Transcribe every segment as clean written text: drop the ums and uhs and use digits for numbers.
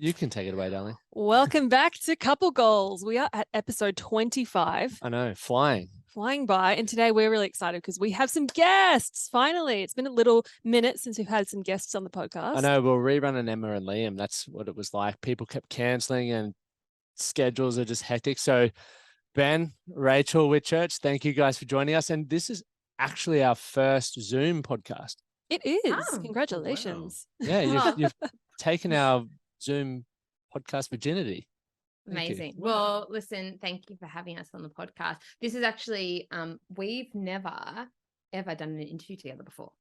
You can take it away, darling. Welcome back to Couple Goals. We are at episode 25. I know, flying by. And today we're really excited because we have some guests. Finally, it's been a little minute since we've had some guests on the podcast. I know, we're rerunning Emma and Liam. That's what it was like. People kept cancelling and schedules are just hectic. So Ben, Raechel Whitchurch, thank you guys for joining us. And this is actually our first Zoom podcast. It is. Oh, Congratulations. Wow. Yeah, you've taken our Zoom podcast virginity. Amazing. Well, listen, thank you for having us on the podcast. This is actually, we've never, ever done an interview together before.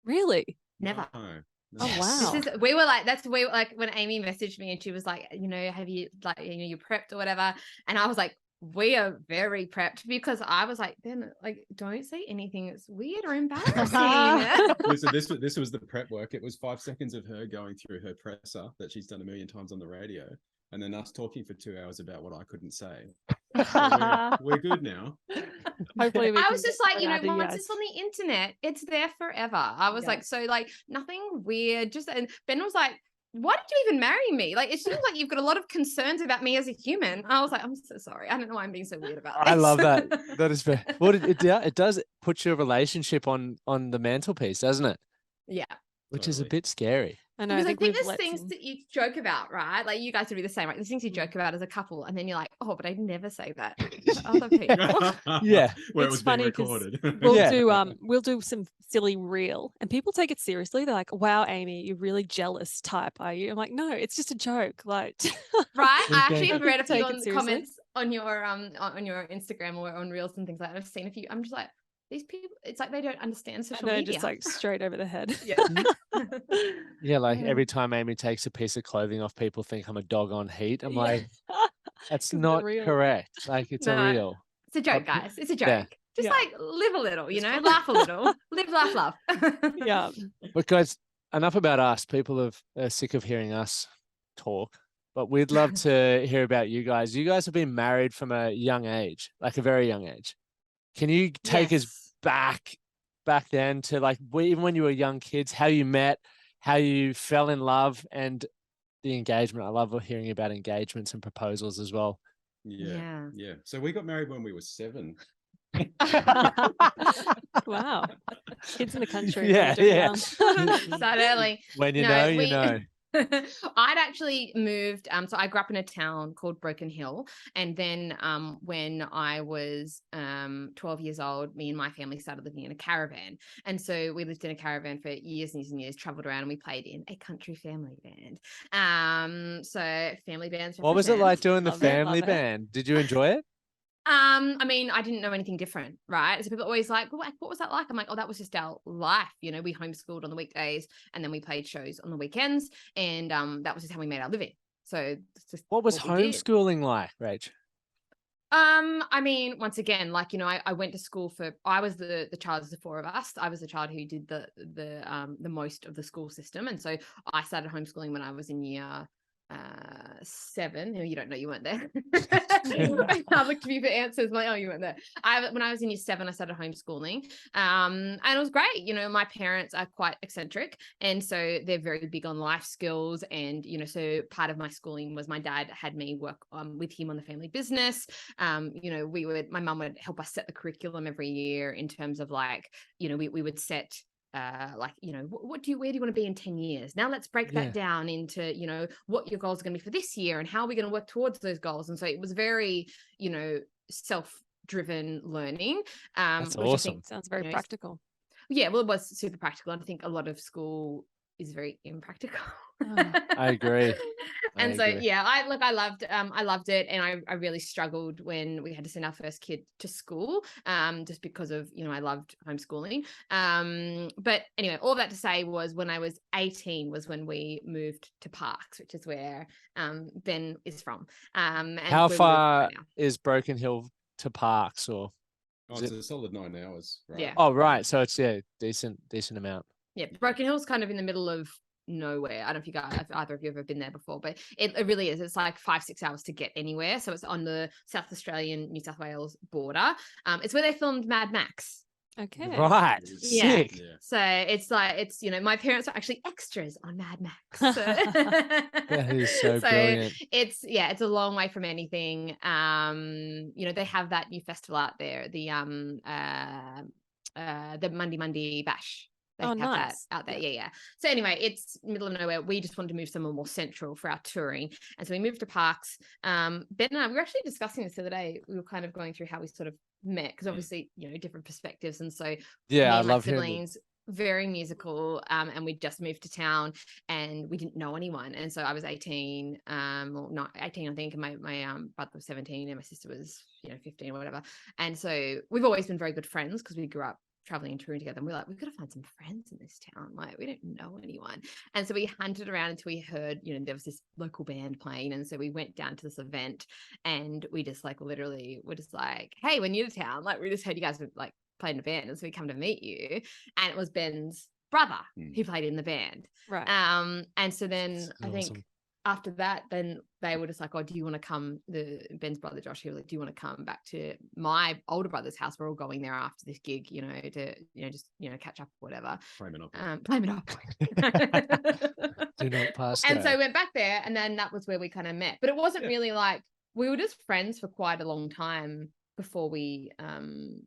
Really? Never. No. Oh, wow. We were like when Amy messaged me and she was like, have you you prepped or whatever? And I was like, we are very prepped, because I was like, then don't say anything that's weird or embarrassing. Listen, this was the prep work. It was 5 seconds of her going through her presser that she's done 1 million times on the radio, and then us talking for 2 hours about what I couldn't say. So we're good now. Hopefully I was just like, once it's on the internet, it's there forever. I was like, so nothing weird. And Ben was like, why did you even marry me? It seems like you've got a lot of concerns about me as a human. I was like, I'm so sorry. I don't know why I'm being so weird about this. I love that. That is fair. Well, it does put your relationship on the mantelpiece, doesn't it? Yeah. Which is a bit scary. I know. Because I think there's things that you joke about, right? Like you guys would be the same, right? There's things you joke about as a couple, and then you're like, oh, but I'd never say that to other people. Yeah. Where it it's was funny being recorded. We'll do some silly reel, and people take it seriously. They're like, wow, Amy, you're really jealous type, are you? I'm like, no, it's just a joke. Right? I actually have read a few comments on your Instagram or on reels and things like that. I've seen a few. I'm just like, these people, it's like they don't understand social media. Just straight over the head. Yeah, every time Amy takes a piece of clothing off, people think I'm a dog on heat. I'm like, that's not correct. It's a reel. It's a joke, guys. It's a joke. Yeah. Just live a little, laugh a little, live, laugh, love. Yeah. Because enough about us. People are sick of hearing us talk, but we'd love to hear about you guys. You guys have been married from a young age, a very young age. Can you take us back then to even when you were young kids, how you met, how you fell in love, and the engagement? I love hearing about engagements and proposals as well. Yeah. So we got married when we were 7. Wow. Kids in the country. Yeah. Start early. When you know. I'd actually moved. So I grew up in a town called Broken Hill. And then when I was 12 years old, me and my family started living in a caravan. And so we lived in a caravan for years and years and years, traveled around, and we played in a country family band. So family bands. What was it like doing the family band? Did you enjoy it? I mean, I didn't know anything different, right? So people are always like, well, what was that like? I'm like, oh, that was just our life. We homeschooled on the weekdays, and then we played shows on the weekends, and that was just how we made our living. So it's just what was homeschooling like, Raech? I mean, once again, I went to school I was the child of the 4 of us. I was the child who did the most of the school system. And so I started homeschooling when I was in year 7. You don't know, you weren't there. I looked to me for answers. I'm like, oh, you weren't there. When I was in year 7, I started homeschooling, and it was great. My parents are quite eccentric, and so they're very big on life skills. And so part of my schooling was my dad had me work with him on the family business. My mum would help us set the curriculum every year in terms of we would set where do you want to be in 10 years? Now let's break that down into, what your goals are going to be for this year and how are we going to work towards those goals. And so it was very, self-driven learning. That's which awesome. I think sounds very practical. Yeah, well, it was super practical. And I think a lot of school is very impractical. I agree. I loved it, and I really struggled when we had to send our first kid to school, just because of I loved homeschooling. But anyway, all that to say was when I was 18 was when we moved to Parks, which is where Ben is from. And how far is Broken Hill to Parks? Or it's a solid 9 hours, right? Yeah. Oh, right. So it's decent amount. Yeah, Broken Hill's kind of in the middle of nowhere. I don't know if either of you have ever been there before, but it really is. It's 5-6 hours to get anywhere. So it's on the South Australian, New South Wales border. It's where they filmed Mad Max. Okay. Right. Yeah. Sick. Yeah. So it's like, it's, you know, my parents are actually extras on Mad Max. So, That is so brilliant. it's, yeah, it's a long way from anything. You know, they have that new festival out there, the Monday Bash. They Oh, have that nice. out there. Yeah. So anyway, it's middle of nowhere. We just wanted to move somewhere more central for our touring. And so we moved to Parks. Ben and I, we were actually discussing this the other day. We were kind of going through how we sort of met, because obviously, you know, different perspectives. And so Yeah, me I and my love hearing siblings, very musical, and we just moved to town and we didn't know anyone. And so I was 18, or not 18, I think, and my brother was 17 and my sister was, you know, 15 or whatever. And so we've always been very good friends because we grew up traveling and touring together, and we're like, we've got to find some friends in this town, like we don't know anyone. And so we hunted around until we heard, you know, there was this local band playing, and so we went down to this event and we just like literally were just like, hey, we're new to town, like we just heard you guys were like playing in a band, and so we come to meet you. And it was Ben's brother who played in the band, Right. and so then That's I think awesome. after that, then they were just like, oh, do you want to come, Ben's brother Josh, he was like, do you want to come back to my older brother's house? We're all going there after this gig, you know, to, you know, just, you know, catch up or whatever. Flame it up. Blame it up. Do not pass And go. so we went back there, and then that was where we kind of met. But it wasn't really like, we were just friends for quite a long time before we,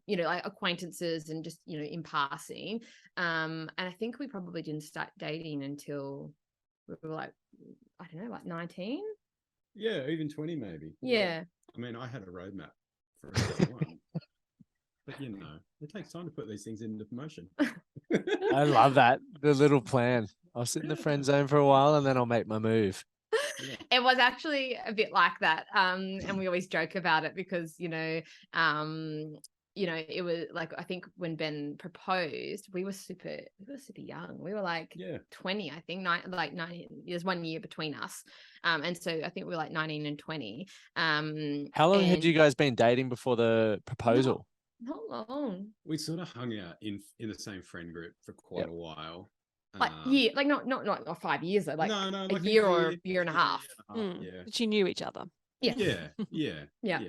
you know, like acquaintances and just, you know, in passing. And I think we probably didn't start dating until we were like, I don't know, like 19. Yeah, even 20 maybe. Yeah. I mean, I had a roadmap for everyone. But you know, it takes time to put these things into motion. I love that. The little plan. I'll sit in the friend zone for a while and then I'll make my move. Yeah. It was actually a bit like that. And we always joke about it because, you know, it was like, I think when Ben proposed, we were super young. We were like 20, I think, 19, there's 1 year between us. And so I think we were like 19 and 20. How long had you guys been dating before the proposal? Not long. We sort of hung out in the same friend group for quite a while. Like not 5 years though, like like a year or a year and a half. Yeah. But you knew each other. Yeah. Yeah.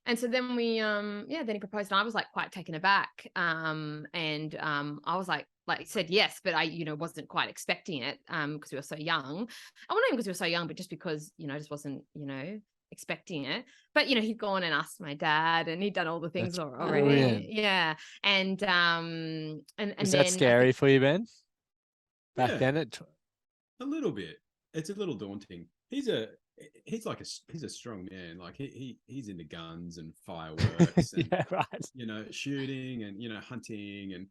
And so then we then he proposed, and I was like quite taken aback. And I was like said yes, but I, you know, wasn't quite expecting it because we were so young. I wouldn't even because we were so young, but just because, you know, I just wasn't, you know, expecting it. But, you know, he'd gone and asked my dad, and he'd done all the things already. Brilliant. Yeah. And Was that scary for you, Ben? Back then a little bit. It's a little daunting. He's a strong man. Like he's into guns and fireworks and yeah, right. you know, shooting and, you know, hunting. And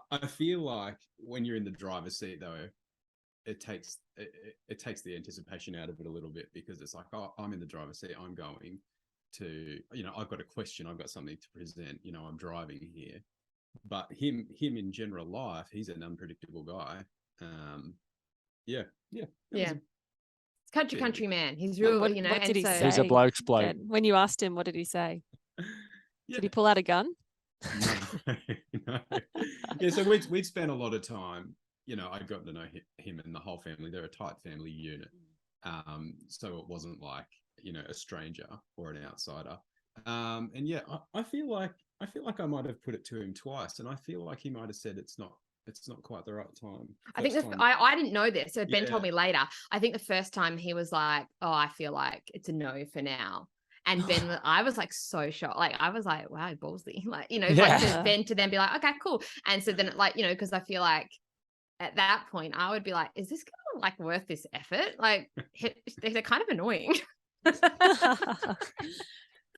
I feel like when you're in the driver's seat though, it takes the anticipation out of it a little bit, because it's like, oh, I'm in the driver's seat, I'm going to, you know, I've got a question, I've got something to present, you know, I'm driving here. But him in general life, he's an unpredictable guy. Country man. He's real, you know. What did he say? He's a bloke's bloke. Jen? When you asked him, what did he say? Yeah. Did he pull out a gun? No. Yeah, so we'd spent a lot of time, you know, I'd gotten to know him and the whole family. They're a tight family unit. So it wasn't like, you know, a stranger or an outsider. And yeah, I feel like I might have put it to him twice, and I feel like he might have said it's not quite the right time. I think I didn't know this, so Ben told me later. I think the first time he was like, oh, I feel like it's a no for now. And Ben, I was like so shocked. Like I was like, wow, ballsy. Like, you know, like for Ben to then be like, okay, cool. And so then like, you know, because I feel like at that point I would be like, is this kind of like worth this effort? Like they're kind of annoying.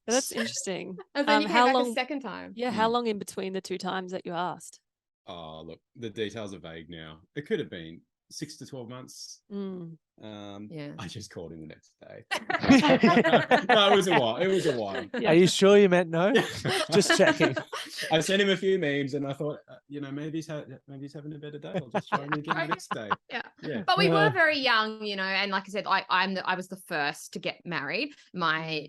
That's interesting. And then you came back a second time. Yeah, how long in between the two times that you asked? Oh, look, the details are vague now. It could have been 6 to 12 months. I just called him the next day. No, it was a while. Yeah. Are you sure you meant no? Just checking. I sent him a few memes, and I thought, you know, maybe he's having a better day. I'll just try him again the next day. Yeah. But we were very young, you know, and like I said, I was the first to get married. My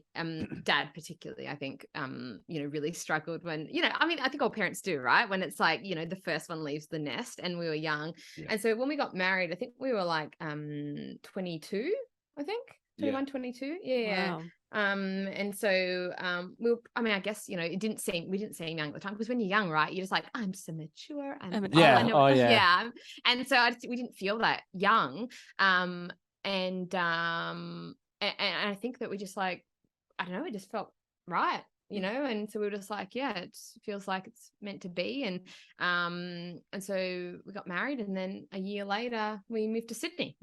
dad particularly, I think, you know, really struggled when, you know, I mean, I think all parents do, right? When it's like, you know, the first one leaves the nest, and we were young. Yeah. And so when we got married, I think we were like 22, I think. 21, 22. Yeah. Wow. And so I mean, I guess, you know, we didn't seem young at the time, because when you're young, right, you're just like, I'm so mature. I'm an Yeah. I know, Oh, yeah. yeah. And so we didn't feel that young. And I think that we just like, I don't know, it just felt right, you know. And so we were just like, yeah, it just feels like it's meant to be. And so we got married, and then a year later we moved to Sydney.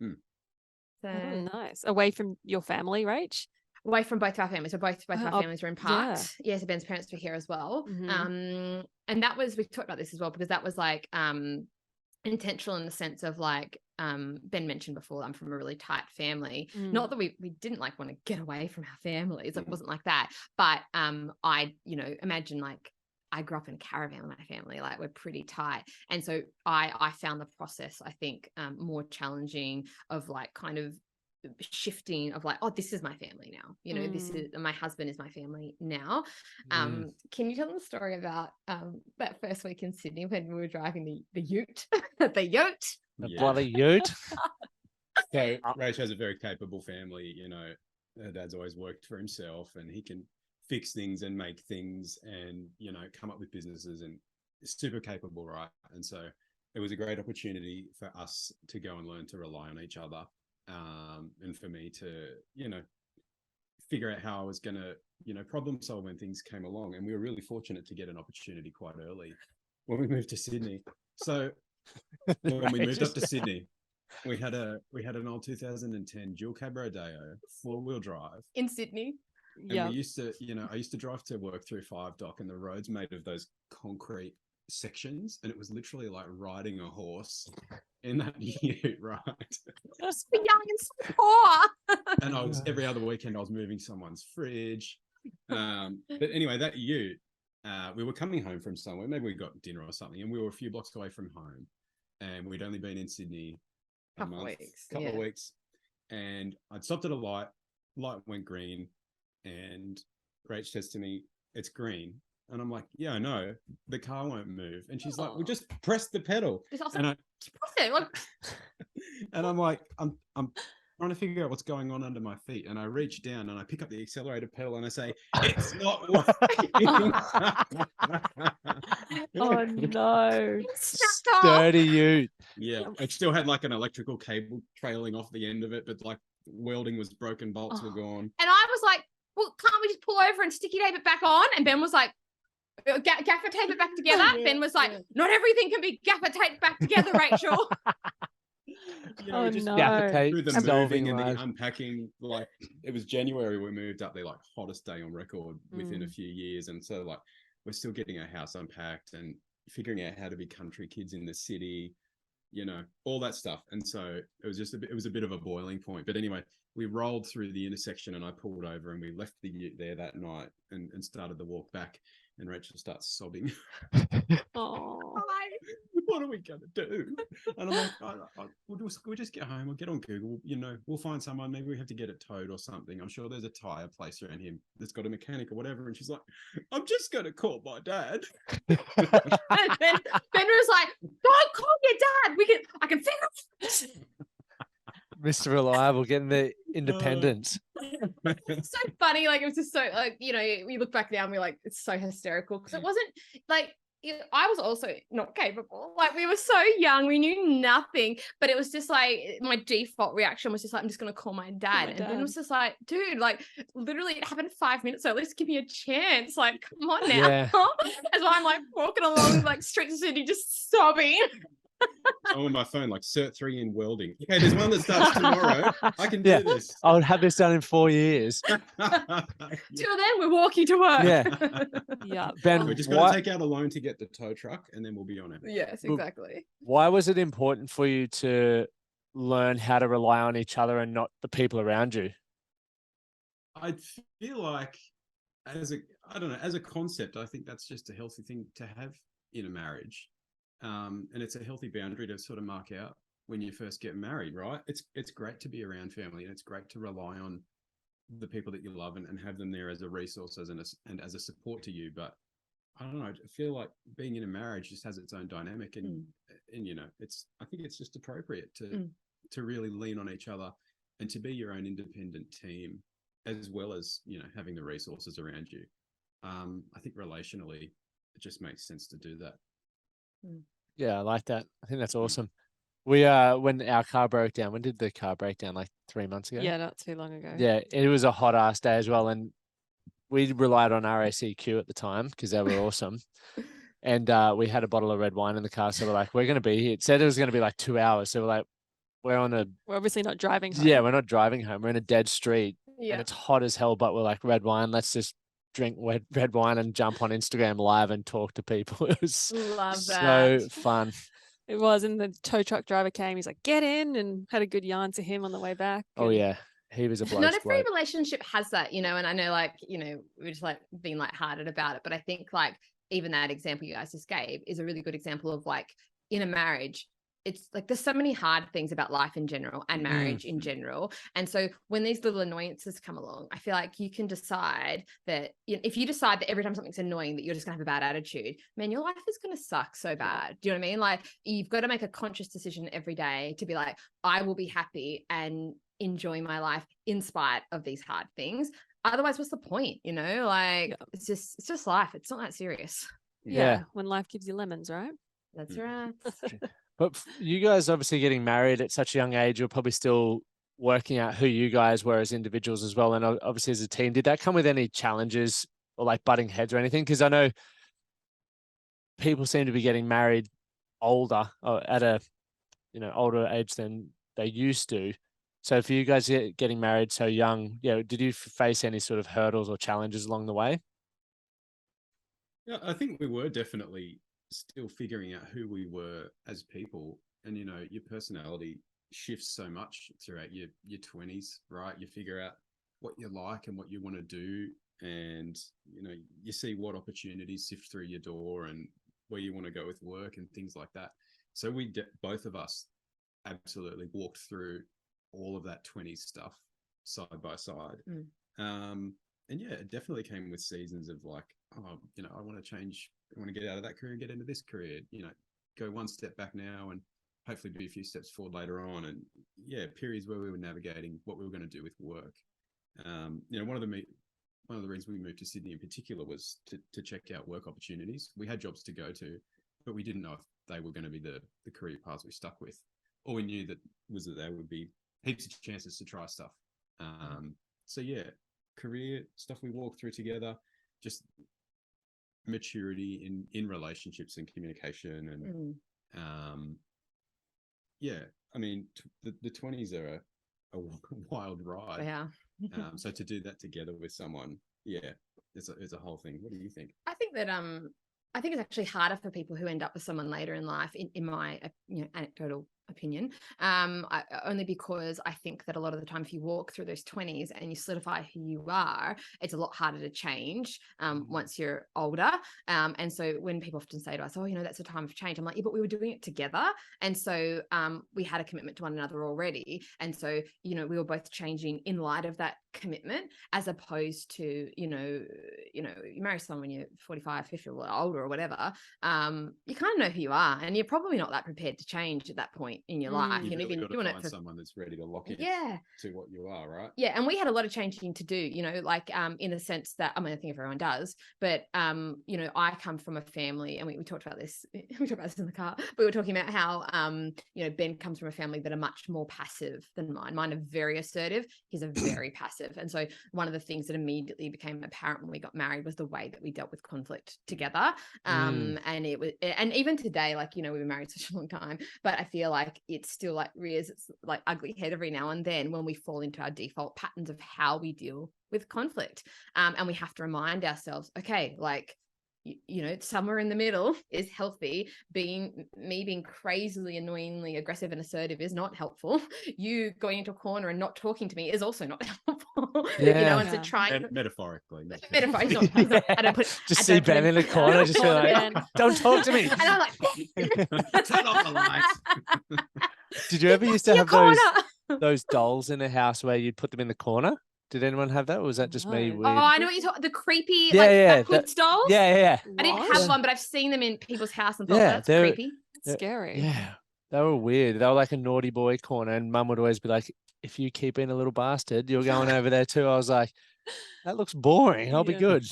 So Oh, nice. Away from your family, Raech? away from both our families. So both of our families were in Parks. Yeah. So Ben's parents were here as well. Mhm. And that was, we talked about this as well, because that was like intentional in the sense of like, Ben mentioned before, I'm from a really tight family. Not that we didn't like want to get away from our families. It wasn't like that. But I, you know, imagine like, I grew up in a caravan with my family, like we're pretty tight. And so I found the process, I think, more challenging, of like kind of shifting of like, oh, this is my family now, you know, this is, my husband is my family now. Can you tell them a story about that first week in Sydney when we were driving the ute? The ute. The bloody ute. So Raech has a very capable family, you know. Her dad's always worked for himself, and he can fix things and make things and, you know, come up with businesses, and is super capable, right? And so it was a great opportunity for us to go and learn to rely on each other, and for me to, you know, figure out how I was going to, you know, problem solve when things came along. And we were really fortunate to get an opportunity quite early when we moved to Sydney. So when we moved up to Sydney, we had an old 2010 dual cab Rodeo, 4-wheel drive In Sydney. and we used to, you know, I used to drive to work through 5 Dock, and the roads made of those concrete sections, and it was literally like riding a horse in that ute, right? So young and so poor. And I was, every other weekend I was moving someone's fridge. But anyway, that ute, we were coming home from somewhere, maybe we got dinner or something, and we were a few blocks away from home, and we'd only been in Sydney a couple of weeks, and I'd stopped at a light went green, and Raech says to me, "It's green." And I'm like, "Yeah, I know, the car won't move." And she's like, "Well, just press the pedal." And I'm like, I'm trying to figure out what's going on under my feet. And I reach down and I pick up the accelerator pedal and I say, "It's not working." Oh no. Sturdy ute. Yeah, it still had like an electrical cable trailing off the end of it, but like welding was broken, bolts were gone. And I was like, "Well, can't we just pull over and sticky tape it back on?" And Ben was like, "Gaffer tape it back together." Ben was like, "Not everything can be gaffer taped back together, Raechel." You know, just Gaffer tape, through the solving moving and life. the unpacking, like it was January we moved up there, like hottest day on record within a few years. And so like we're still getting our house unpacked and figuring out how to be country kids in the city, you know, all that stuff. And so it was just it was a bit of a boiling point. But anyway, we rolled through the intersection and I pulled over and we left the ute there that night and started the walk back, and Raechel starts sobbing. Oh. What are we gonna do? And I'm like, we'll just get home. We'll get on Google. You know, we'll find someone. Maybe we have to get it towed or something. I'm sure there's a tire place around here that's got a mechanic or whatever. And she's like, "I'm just gonna call my dad." And Ben was like, "Don't call your dad. I can figure it." Mr. Reliable, getting the independence. It's so funny. Like, it was just so, like, you know, we look back now and we're like, it's so hysterical, because it wasn't like, I was also not capable. Like, we were so young, we knew nothing, but it was just like my default reaction was just like, I'm just gonna call my dad. And Ben was just like, "Dude, like, literally it happened 5 minutes, so at least give me a chance. Like, come on now." Yeah. As I'm like walking along like streets of Sydney just sobbing. I'm on my phone, like Cert 3 in welding. Okay, there's one that starts tomorrow. I can do this. I would have this done in 4 years. Till then, we're walking to work. Yeah. Yeah. Ben, We're just going to take out a loan to get the tow truck, and then we'll be on it. Yes, exactly. why was it important for you to learn how to rely on each other and not the people around you? I feel like as a concept, I think that's just a healthy thing to have in a marriage. And it's a healthy boundary to sort of mark out when you first get married, right? It's great to be around family, and it's great to rely on the people that you love and have them there as a resource and as a support to you. But I don't know, I feel like being in a marriage just has its own dynamic, and you know, I think it's just appropriate to really lean on each other and to be your own independent team, as well as, you know, having the resources around you. I think relationally, it just makes sense to do that. Yeah, I like that. I think that's awesome. We when our car broke down, when did the car break down? Like 3 months ago? Yeah, not too long ago. Yeah, it was a hot ass day as well. And we relied on RACQ at the time because they were awesome. And we had a bottle of red wine in the car. So we're like, we're going to be here. It said it was going to be like 2 hours. So we're like, we're obviously not driving home. Yeah, we're not driving home. We're in a dead street Yeah. and it's hot as hell, but we're like, red wine, let's just drink red wine and jump on Instagram live and talk to people. It was Love so that. fun. It was, and the tow truck driver came. He's like, "Get in," and had a good yarn to him on the way back. Oh and- yeah, he was a bloke. Not every relationship has that, you know, and I know, like, you know, we're just like being lighthearted about it, but I think like even that example you guys just gave is a really good example of like in a marriage, it's like there's so many hard things about life in general and marriage in general. And so when these little annoyances come along, I feel like you can decide that, you know, if you decide that every time something's annoying that you're just gonna have a bad attitude, man, your life is gonna suck so bad. Do you know what I mean? Like you've got to make a conscious decision every day to be like, I will be happy and enjoy my life in spite of these hard things. Otherwise, what's the point? You know, like it's just life. It's not that serious. Yeah, when life gives you lemons, right? That's right. But you guys obviously getting married at such a young age, you're probably still working out who you guys were as individuals as well. And obviously as a team, did that come with any challenges or like butting heads or anything? Because I know people seem to be getting married older or at a, you know, older age than they used to. So for you guys getting married so young, did you face any sort of hurdles or challenges along the way? Yeah, I think we were definitely still figuring out who we were as people. And, you know, your personality shifts so much throughout your 20s, right? You figure out what you like and what you want to do. And, you know, you see what opportunities sift through your door and where you want to go with work and things like that. So we both of us absolutely walked through all of that 20s stuff side by side. And yeah, it definitely came with seasons of like, oh, you know, I want to change, I want to get out of that career and get into this career, you know, go one step back now and hopefully be a few steps forward later on. And yeah, periods where we were navigating what we were going to do with work. You know, one of the reasons we moved to Sydney in particular was to check out work opportunities. We had jobs to go to, but we didn't know if they were going to be the career paths we stuck with. All we knew that there would be heaps of chances to try stuff. So yeah, career stuff we walked through together, just maturity in relationships and communication. And yeah, I mean, the 20s are a wild ride. Yeah. So to do that together with someone, yeah, it's a whole thing. What do you think? I think that I think it's actually harder for people who end up with someone later in life, in my anecdotal opinion, only because I think that a lot of the time if you walk through those 20s and you solidify who you are, it's a lot harder to change once you're older. And so when people often say to us, oh, you know, that's a time of change, I'm like, yeah, but we were doing it together. And so we had a commitment to one another already. And so, you know, we were both changing in light of that commitment, as opposed to, you marry someone when you're 45, 50 or older or whatever, you kind of know who you are and you're probably not that prepared to change at that point in your life. You've really been got to doing find it for someone that's ready to lock in to what you are, right? Yeah. And we had a lot of changing to do, you know, like in the sense that, I mean, I think everyone does, but you know, I come from a family, and we talked about this, in the car, but we were talking about how you know, Ben comes from a family that are much more passive than mine. Mine are very assertive, he's a very passive. And so one of the things that immediately became apparent when we got married was the way that we dealt with conflict together. And it was, and even today, like, you know, we've been married such a long time, but I feel like it's still like rears its like ugly head every now and then when we fall into our default patterns of how we deal with conflict. And we have to remind ourselves, okay, like, you know, somewhere in the middle is healthy. Being crazily, annoyingly aggressive and assertive is not helpful. You going into a corner and not talking to me is also not helpful. Yeah. You know, and so trying metaphorically. He's not, I don't put just see Ben in the corner, just feel like, don't talk to me. And I'm like, turn off the lights. Did you ever used to your have those dolls in the house where you'd put them in the corner? Did anyone have that? Or was that just me? No. Weird? Oh, I know what you're talking. The creepy, Yeah, goods dolls. Yeah. I didn't What? have one, but I've seen them in people's house and thought, Yeah, that's they're- creepy. Scary. Yeah. They were weird. They were like a naughty boy corner, and mum would always be like, if you keep being a little bastard, you're going over there too. I was like, that looks boring. I'll be Yeah. good.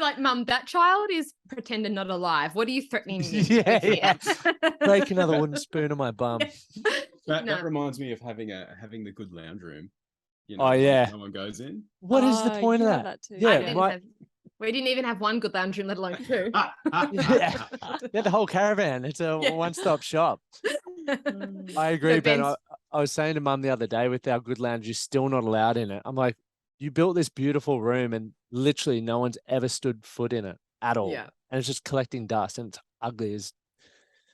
Like, Mum, that child is pretending not alive. What are you threatening me with Yeah, here? yeah. Break another wooden spoon on my bum. That reminds me of having the good lounge room. You know, Oh, the one yeah. that no one goes in. What is the point you of have that? too. Yeah, We didn't even have one good lounge room, let alone two. Yeah. Yeah, the whole caravan. It's a Yeah. one-stop shop. I agree, So Ben. Ben's- I was saying to Mum the other day, with our good lounge, you're still not allowed in it. I'm like, you built this beautiful room and literally no one's ever stood foot in it at all. Yeah. And it's just collecting dust and it's ugly as.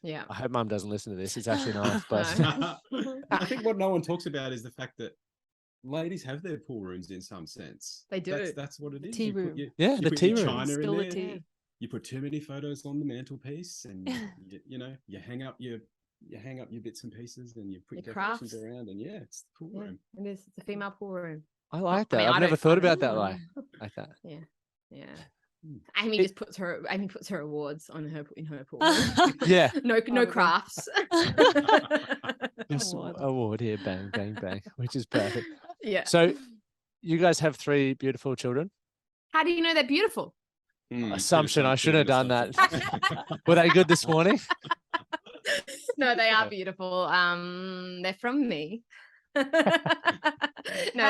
Yeah. I hope Mum doesn't listen to this. It's actually nice, but I think what no one talks about is the fact that ladies have their pool rooms in some sense. They do. That's what it is. tea You put room. Yeah, you the put tea your room. china in Spill the there. tea. You put too many photos on the mantelpiece, and you hang up your bits and pieces, and you put Your your decorations crafts. around, and it's the pool Yeah, room. it is. It's a female pool room. I like I that. mean, I've I never don't- thought I don't- about that like that. Yeah. Hmm. Amy It- just puts her awards on in her pool room. Yeah. No Probably. crafts. Just Award. award here, bang, bang, bang, which is perfect. Yeah. So you guys have 3 beautiful children. How do you know they're beautiful? Good Assumption. I should have done that. assumption. Were they good this morning? No, they are Yeah. beautiful. They're from me. No,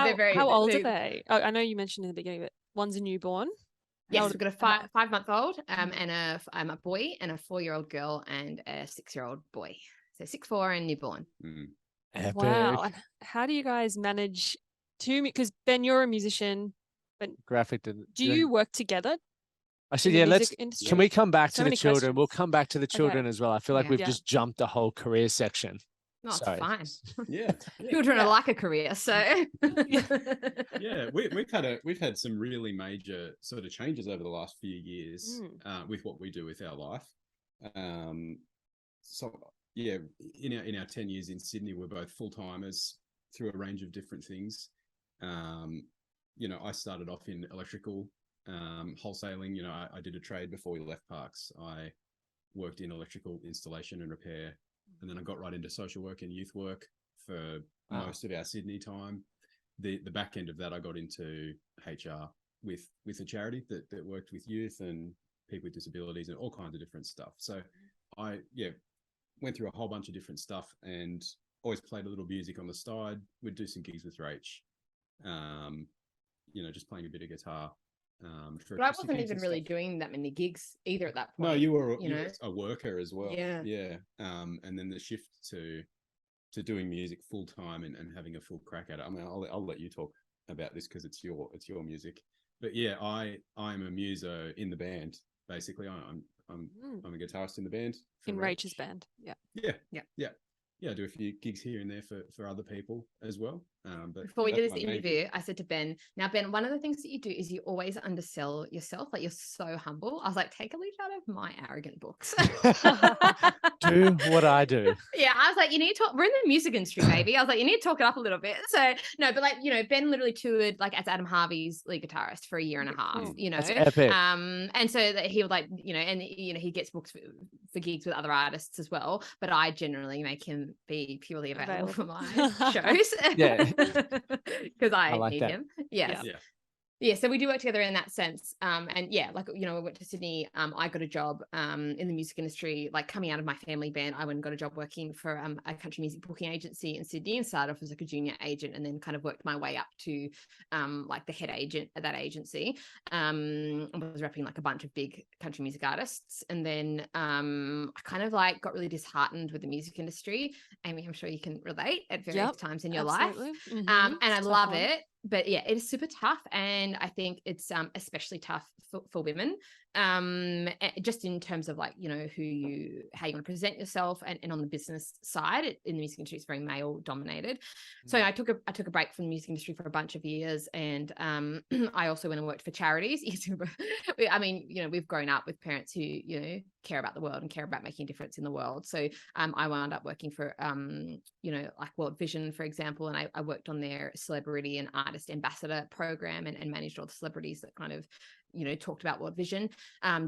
they're very. How old are they? Oh, I know you mentioned in the beginning that one's a newborn. Yes, How we've got a 5-month-old, and a boy, and a 4-year-old girl, and a 6-year-old boy. So 6'4" and newborn. Mm. Epic. Wow. And how do you guys manage because Ben, you're a musician. Graphic. Do You work together? I said, in the yeah, music industry? can we come back So to the many children? We'll questions. come back to the Okay. children as well. I feel like Yeah. we've Yeah. just jumped the whole career section. No, it's Sorry. fine. Yeah. Children Yeah. are like a career, so Yeah, we've had some really major sort of changes over the last few years with what we do with our life. So yeah, in our 10 years in Sydney, we're both full timers through a range of different things. I started off in electrical wholesaling. I did a trade before we left Parks. I worked in electrical installation and repair, and then I got right into social work and youth work for most of our Sydney time. The back end of that, I got into HR with a charity that worked with youth and people with disabilities and all kinds of different stuff. So I went through a whole bunch of different stuff and always played a little music on the side. We'd do some gigs with Raech, just playing a bit of guitar. But I wasn't even really doing that many gigs either at that point. No, you were you know? a worker as well. Yeah. And then the shift to doing music full time and having a full crack at it. I mean, I'll let you talk about this because it's your music. But yeah, I'm a muso in the band. Basically, I'm a guitarist in the band. In Raech. Raech's band. Yeah. Yeah, I do a few gigs here and there for other people as well. But Before we did that's this my main interview, I said to Ben, now, Ben, one of the things that you do is you always undersell yourself. Like, you're so humble. I was like, take a leaf out of my arrogant books. Do what I do. Yeah, I was like, you need to talk. We're in the music industry, baby. I was like, you need to talk it up a little bit. So, no, but Ben literally toured as Adam Harvey's lead guitarist for a year and a half, That's epic. and so that he would he gets booked for gigs with other artists as well. But I generally make him be purely available for my shows. Yeah. Because I like need that. him. Yes. Yeah. Yeah, so we do work together in that sense. And yeah, we went to Sydney. I got a job in the music industry, coming out of my family band. I went and got a job working for a country music booking agency in Sydney and started off as a junior agent and then kind of worked my way up to the head agent at that agency. I was repping a bunch of big country music artists. And then I kind of got really disheartened with the music industry. Amy, I'm sure you can relate at various times in your life. Mm-hmm. And I love it. But yeah, it is super tough. And I think it's especially tough for women, just in terms of how you want to present yourself and on the business side in the music industry, it's very male dominated. So I took a break from the music industry for a bunch of years. And I also went and worked for charities. I mean, we've grown up with parents who, care about the world and care about making a difference in the world. So I wound up working for, World Vision, for example, and I worked on their celebrity and artist ambassador program and managed all the celebrities that kind of, talked about World Vision.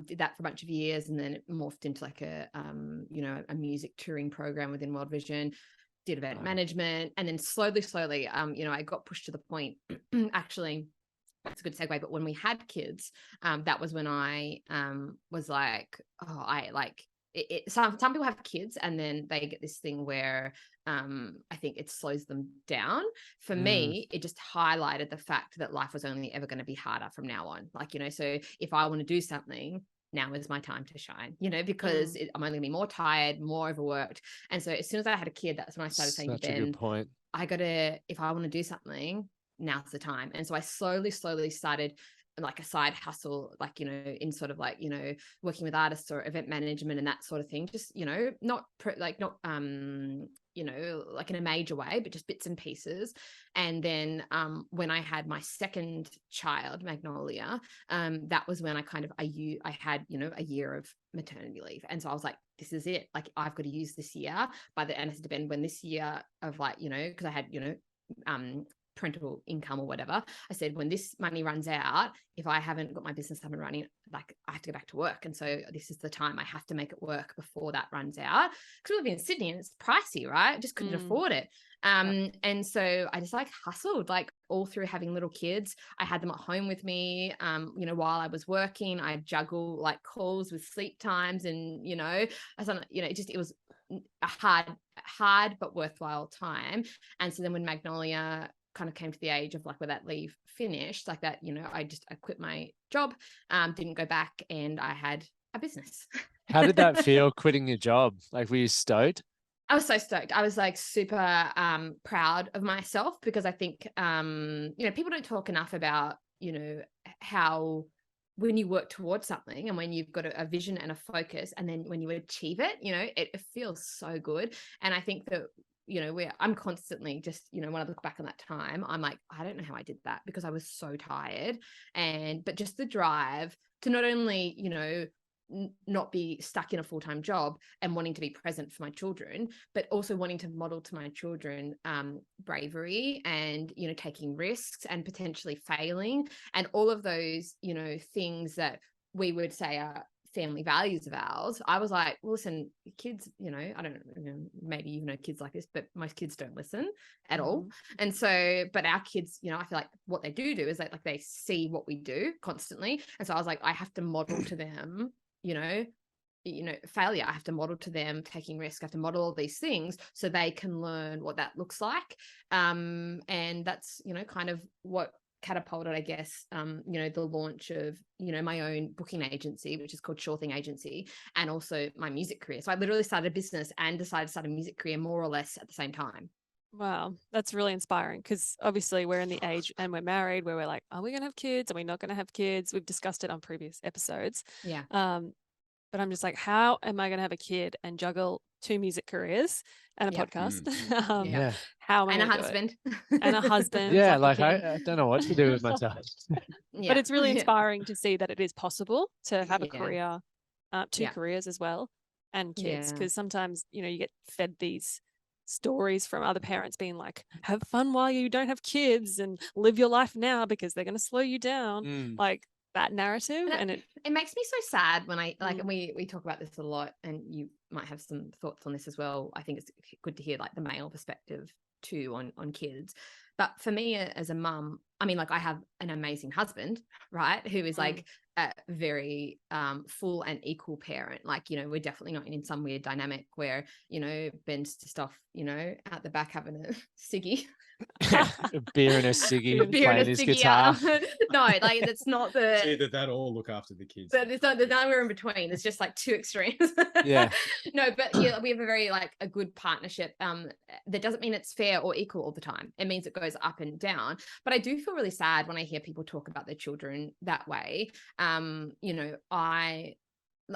Did that for a bunch of years and then it morphed into a music touring program within World Vision. did event management, and then slowly, I got pushed to the point, actually, that's a good segue. But when we had kids, that was when I was like, some people have kids and then they get this thing where I think it slows them down. For me, it just highlighted the fact that life was only ever going to be harder from now on. So if I want to do something, now is my time to shine, because I'm only going to be more tired, more overworked. And so as soon as I had a kid, that's when I started saying to Ben, a good point. if I want to do something, now's the time. And so I slowly started like a side hustle, in sort of working with artists or event management and that sort of thing. Just, not like in a major way, but just bits and pieces. And then when I had my second child, Magnolia, that was when I had, a year of maternity leave. And so I was like, this is it. Like, I've got to use this year and I said to Ben, when this year of because I had, parental income or whatever, I said, when this money runs out, if I haven't got my business up and running, like, I have to go back to work. And so this is the time I have to make it work before that runs out, because we live in Sydney and it's pricey, right? I just couldn't afford it. And so I just hustled all through having little kids. I had them at home with me. While I was working, I juggle calls with sleep times, and it was a hard but worthwhile time. And so then when Magnolia kind of came to the age of where that leave finished, I quit my job, didn't go back, and I had a business. How did that feel, quitting your job? Were you stoked? I was so stoked. I was super proud of myself, because I think people don't talk enough about how when you work towards something and when you've got a vision and a focus, and then when you achieve it, it feels so good. And I think that I'm constantly just, when I look back on that time, I'm like, I don't know how I did that, because I was so tired. But just the drive to not only, not be stuck in a full-time job and wanting to be present for my children, but also wanting to model to my children bravery and, taking risks and potentially failing, and all of those, things that we would say are family values of ours. I was like, well, listen, kids, I don't know, maybe kids like this, but most kids don't listen at all. And so, but our kids, I feel like what they do is they see what we do constantly. And so I was like, I have to model to them, failure. I have to model to them taking risk. I have to model all these things so they can learn what that looks like. And that's, kind of what catapulted, I guess, the launch of, my own booking agency, which is called Sure Thing Agency, and also my music career. So I literally started a business and decided to start a music career more or less at the same time. Wow, that's really inspiring, because obviously we're in the age and we're married where we're like, are we going to have kids? Are we not going to have kids? We've discussed it on previous episodes. Yeah. But I'm just like, how am I going to have a kid and juggle 2 music careers and a podcast? How am I and a gonna husband do it? And a husband. I don't know what to do with myself. But it's really inspiring to see that it is possible to have a career, 2 careers as well, and kids. Because sometimes, you get fed these stories from other parents being like, have fun while you don't have kids and live your life now because they're going to slow you down. That narrative, and it makes me so sad when I and we talk about this a lot, and you might have some thoughts on this as well. I think it's good to hear the male perspective too on kids. But for me as a mum, I mean, I have an amazing husband, right, who is a very full and equal parent. We're definitely not in some weird dynamic where Ben's just off out the back having a ciggy. A beer and a ciggy, beer and playing a his ciggy, guitar. No, that's not the. It's either that or look after the kids. But it's not the nowhere in between. It's just 2 extremes. Yeah. No, but we have a very a good partnership. That doesn't mean it's fair or equal all the time. It means it goes up and down. But I do feel really sad when I hear people talk about their children that way. I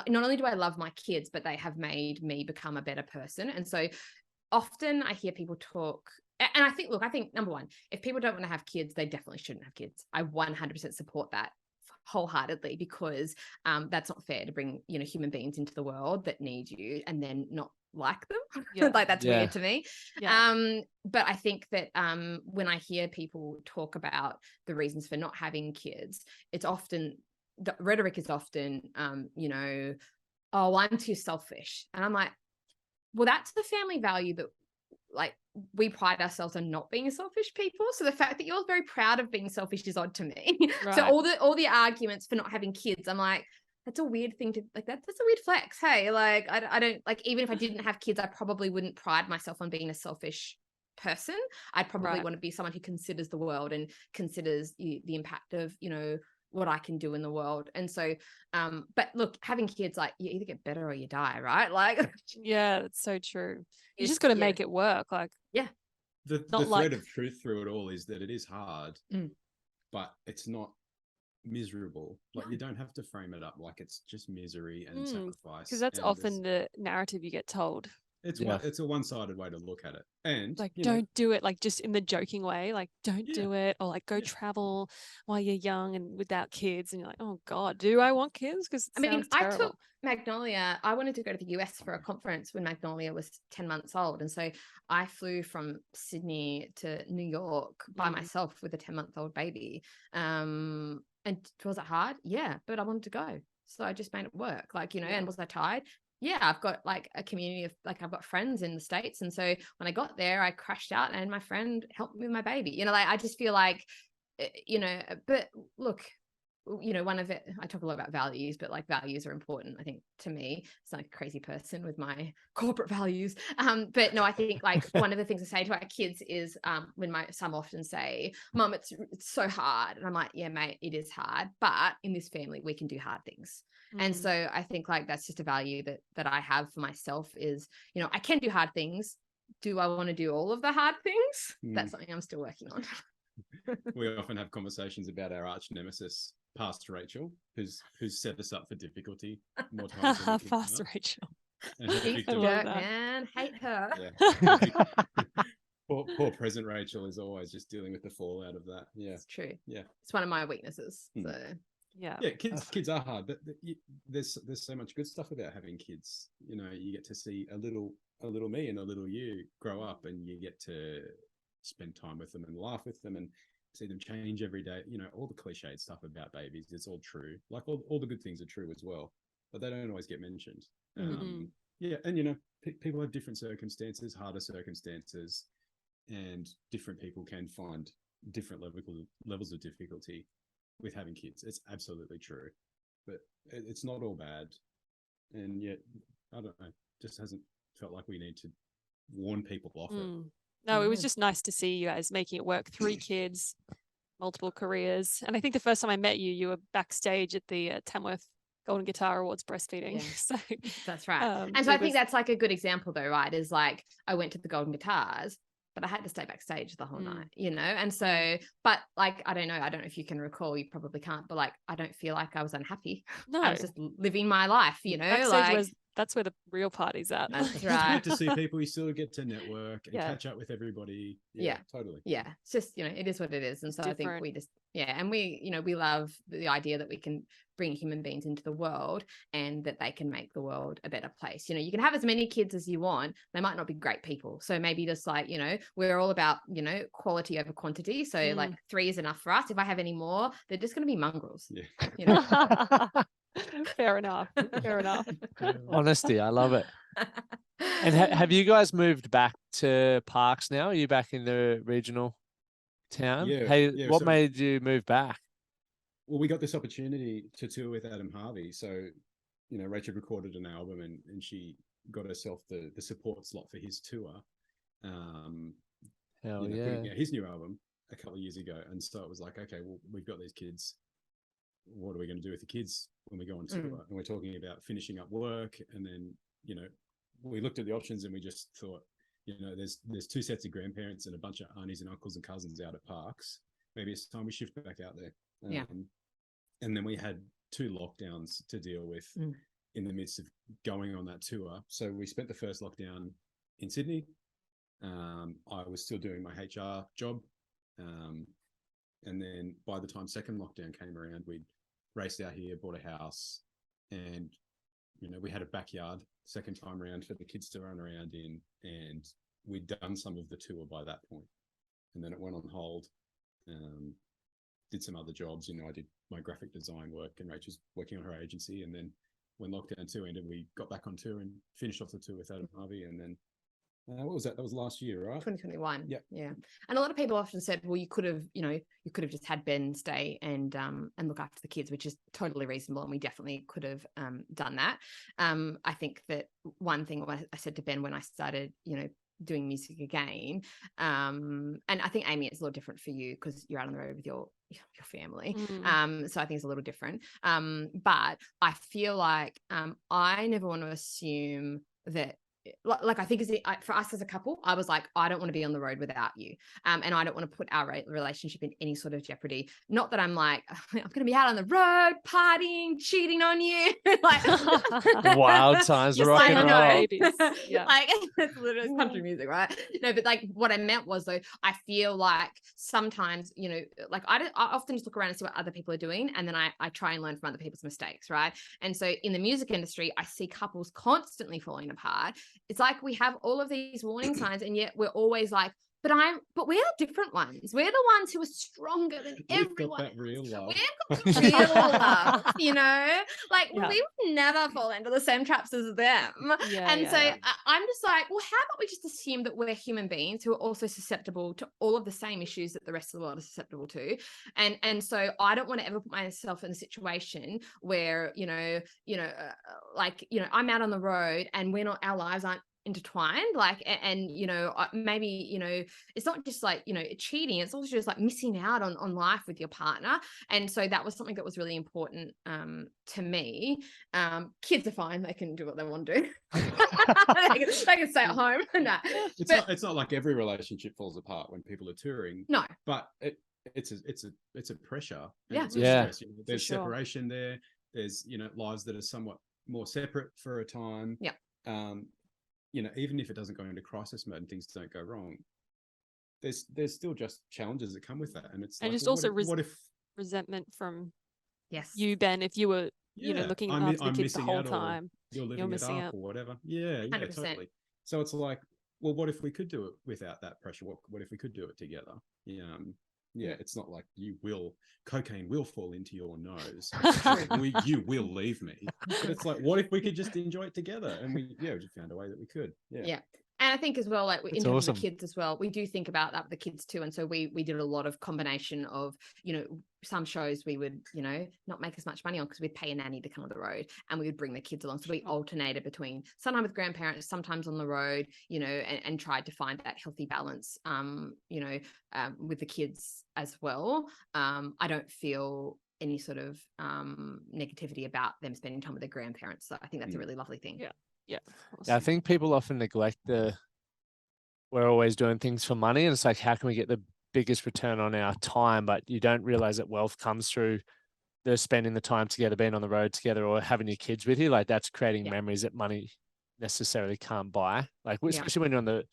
not only do I love my kids, but they have made me become a better person. And so often I hear people talk. And I think number one, if people don't want to have kids, they definitely shouldn't have kids. I 100% support that wholeheartedly, because that's not fair to bring, human beings into the world that need you and then not like them. That's weird to me. But I think that when I hear people talk about the reasons for not having kids, it's often, the rhetoric is often, oh, I'm too selfish. And I'm like, well, that's the family value that like we pride ourselves on not being selfish people. So the fact that you're very proud of being selfish is odd to me. Right. So all the arguments for not having kids, I'm like, that's a weird thing to like, that's a weird flex. Hey, like I don't like, even if I didn't have kids, I probably wouldn't pride myself on being a selfish person. I'd probably want to be someone who considers the world and considers the impact of, you know, what I can do in the world. And so, but look, having kids, like you either get better or you die, right? Like, yeah, that's so true. You just got to make it work. Like, the thread of truth through it all is that it is hard, but it's not miserable. Like you don't have to frame it up like it's just misery and sacrifice, because that's often the narrative you get told. It's a one-sided way to look at it. And like, don't do it, like just in the joking way, like don't do it, or like go travel while you're young and without kids, and you're like, oh God, do I want kids? Because I mean, I took Magnolia, I wanted to go to the US for a conference when Magnolia was 10 months old. And so I flew from Sydney to New York by myself with a 10-month-old baby. And was it hard? Yeah, but I wanted to go. So I just made it work. Like, you know, and was I tired? Yeah, I've got like a community of like, I've got friends in the States. And so when I got there, I crashed out and my friend helped me with my baby. You know, like I just feel like, you know, but look, you know, one of it, I talk a lot about values, but like values are important, I think, to me. It's like a crazy person with my corporate values. But no, I think like one of the things I say to our kids is when some often say, Mum, it's so hard. And I'm like, yeah, mate, it is hard. But in this family, we can do hard things. And so I think like that's just a value that I have for myself is, you know, I can do hard things. Do I want to do all of the hard things? That's something I'm still working on. We often have conversations about our arch nemesis, past Raechel, who's set us up for difficulty more times than past Raechel. She's a jerk, man. Hate her. Yeah. poor present Raechel is always just dealing with the fallout of that. Yeah, it's true. Yeah, it's one of my weaknesses. So yeah, kids are hard, but there's so much good stuff about having kids. You know, you get to see a little me and a little you grow up, and you get to spend time with them and laugh with them and see them change every day. You know, all the cliched stuff about babies, it's all true. Like all the good things are true as well, but they don't always get mentioned. Yeah, and you know, people have different circumstances, harder circumstances, and different people can find different levels of difficulty with having kids. It's absolutely true, but it's not all bad. And yet, I don't know, just hasn't felt like we need to warn people off it. No, it was just nice to see you guys making it work. 3 kids, multiple careers. And I think the first time I met you, you were backstage at the Tamworth Golden Guitar Awards breastfeeding. Yeah. So that's right. And so I think that's like a good example though, right? Is like I went to the Golden Guitars, but I had to stay backstage the whole night, you know? And so, but like, I don't know if you can recall, you probably can't, but like, I don't feel like I was unhappy. No. I was just living my life, you know? Backstage that's where the real party's at. That's right. right. To see people, you still get to network and catch up with everybody. Yeah, totally. Yeah. It's just, you know, it is what it is. And so I think we just, and we, you know, we love the idea that we can bring human beings into the world and that they can make the world a better place. You know, you can have as many kids as you want. They might not be great people. So maybe just like, you know, we're all about, you know, quality over quantity. So like 3 is enough for us. If I have any more, they're just going to be mongrels. Yeah. You know? Fair enough. Honesty, I love it. And have you guys moved back to Parks now? Are you back in the regional town? Yeah. What made you move back? Well, we got this opportunity to tour with Adam Harvey. So, you know, Rachel recorded an album and she got herself the support slot for his tour. Putting out his new album a couple of years ago. And so it was like, okay, well, we've got these kids. What are we going to do with the kids when we go on tour? And we're talking about finishing up work. And then, you know, we looked at the options and we just thought, you know, there's 2 sets of grandparents and a bunch of aunties and uncles and cousins out at Parks. Maybe it's time we shift back out there. And then we had 2 lockdowns to deal with in the midst of going on that tour. So we spent the first lockdown in Sydney. I was still doing my HR job. And then by the time second lockdown came around, we'd raced out here, bought a house, and, you know, we had a backyard second time around for the kids to run around in. And we'd done some of the tour by that point. And then it went on hold. Did some other jobs, you know, I did my graphic design work and Rachel's working on her agency. And then when lockdown 2 ended, we got back on tour and finished off the tour with Adam Harvey. And then What was that? That was last year, right? 2021. Yeah. Yeah. And a lot of people often said, well, you could have just had Ben stay and look after the kids, which is totally reasonable. And we definitely could have done that. I think that one thing I said to Ben when I started, doing music again, and I think, Amy, it's a little different for you because you're out on the road with your family. So I think it's a little different. But I feel like I never want to assume that, like, I think for us as a couple, I was like, I don't want to be on the road without you. And I don't want to put our relationship in any sort of jeopardy. Not that I'm like, I'm going to be out on the road, partying, cheating on you. Like wild times, rock and roll. Yeah. Like, it's literally country music, right? No, but like what I meant was, though, I feel like sometimes, like I often just look around and see what other people are doing. And then I try and learn from other people's mistakes, right? And so in the music industry, I see couples constantly falling apart. It's like we have all of these warning signs, and yet we're always like, but we're the different ones. We're the ones who are stronger than everyone. We've got that real love. We've got the real love, Like, we would never fall into the same traps as them. I'm just like, well, how about we just assume that we're human beings who are also susceptible to all of the same issues that the rest of the world is susceptible to. And so I don't want to ever put myself in a situation where, I'm out on the road and our lives aren't intertwined, like, and maybe it's not just like cheating, it's also just like missing out on life with your partner. And so that was something that was really important to me. Kids are fine, they can do what they want to do. they can stay at home. No, it's not like every relationship falls apart when people are touring. No, but it's a pressure. Yeah. Stress. There's separation there. There's lives that are somewhat more separate for a time. Yeah. Even if it doesn't go into crisis mode and things don't go wrong, there's still just challenges that come with that. And it's just well, also what if resentment from yes you, Ben, if you were looking after the kids the whole time, you're missing out or whatever. Yeah, 100%. Totally. So it's like, well, what if we could do it without that pressure? What if we could do it together? It's not like cocaine will fall into your nose. You will leave me. But it's like, what if we could just enjoy it together? And we just found a way that we could. Yeah. And I think as well, like in terms awesome. of the kids as well, we do think about that with the kids too. And so we did a lot of combination of, some shows we would, not make as much money on because we'd pay a nanny to come on the road and we would bring the kids along. So we alternated between sometimes with grandparents, sometimes on the road, and tried to find that healthy balance, with the kids as well. I don't feel any sort of negativity about them spending time with their grandparents. So I think that's a really lovely thing. Yeah. Yeah, I think people often neglect we're always doing things for money, and it's like, how can we get the biggest return on our time? But you don't realize that wealth comes through the spending the time together, being on the road together, or having your kids with you. Like, that's creating memories that money necessarily can't buy. Like, especially when you're on the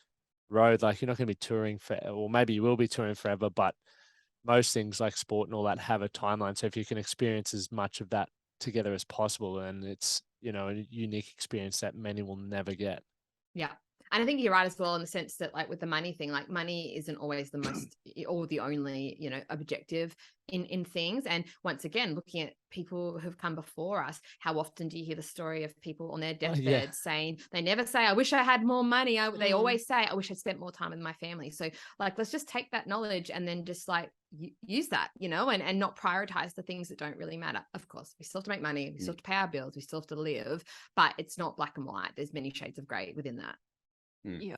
road, like, you're not going to be touring or maybe you will be touring forever, but most things like sport and all that have a timeline. So if you can experience as much of that together as possible, and it's a unique experience that many will never get. Yeah. And I think you're right as well, in the sense that, like, with the money thing, like, money isn't always the most or the only objective in things. And once again, looking at people who have come before us, how often do you hear the story of people on their deathbed saying, they never say, I wish I had more money. They always say, I wish I'd spent more time with my family. So, like, let's just take that knowledge and then just like use that, and not prioritize the things that don't really matter. Of course, we still have to make money, we still have to pay our bills, we still have to live, but it's not black and white. There's many shades of gray within that. Yeah.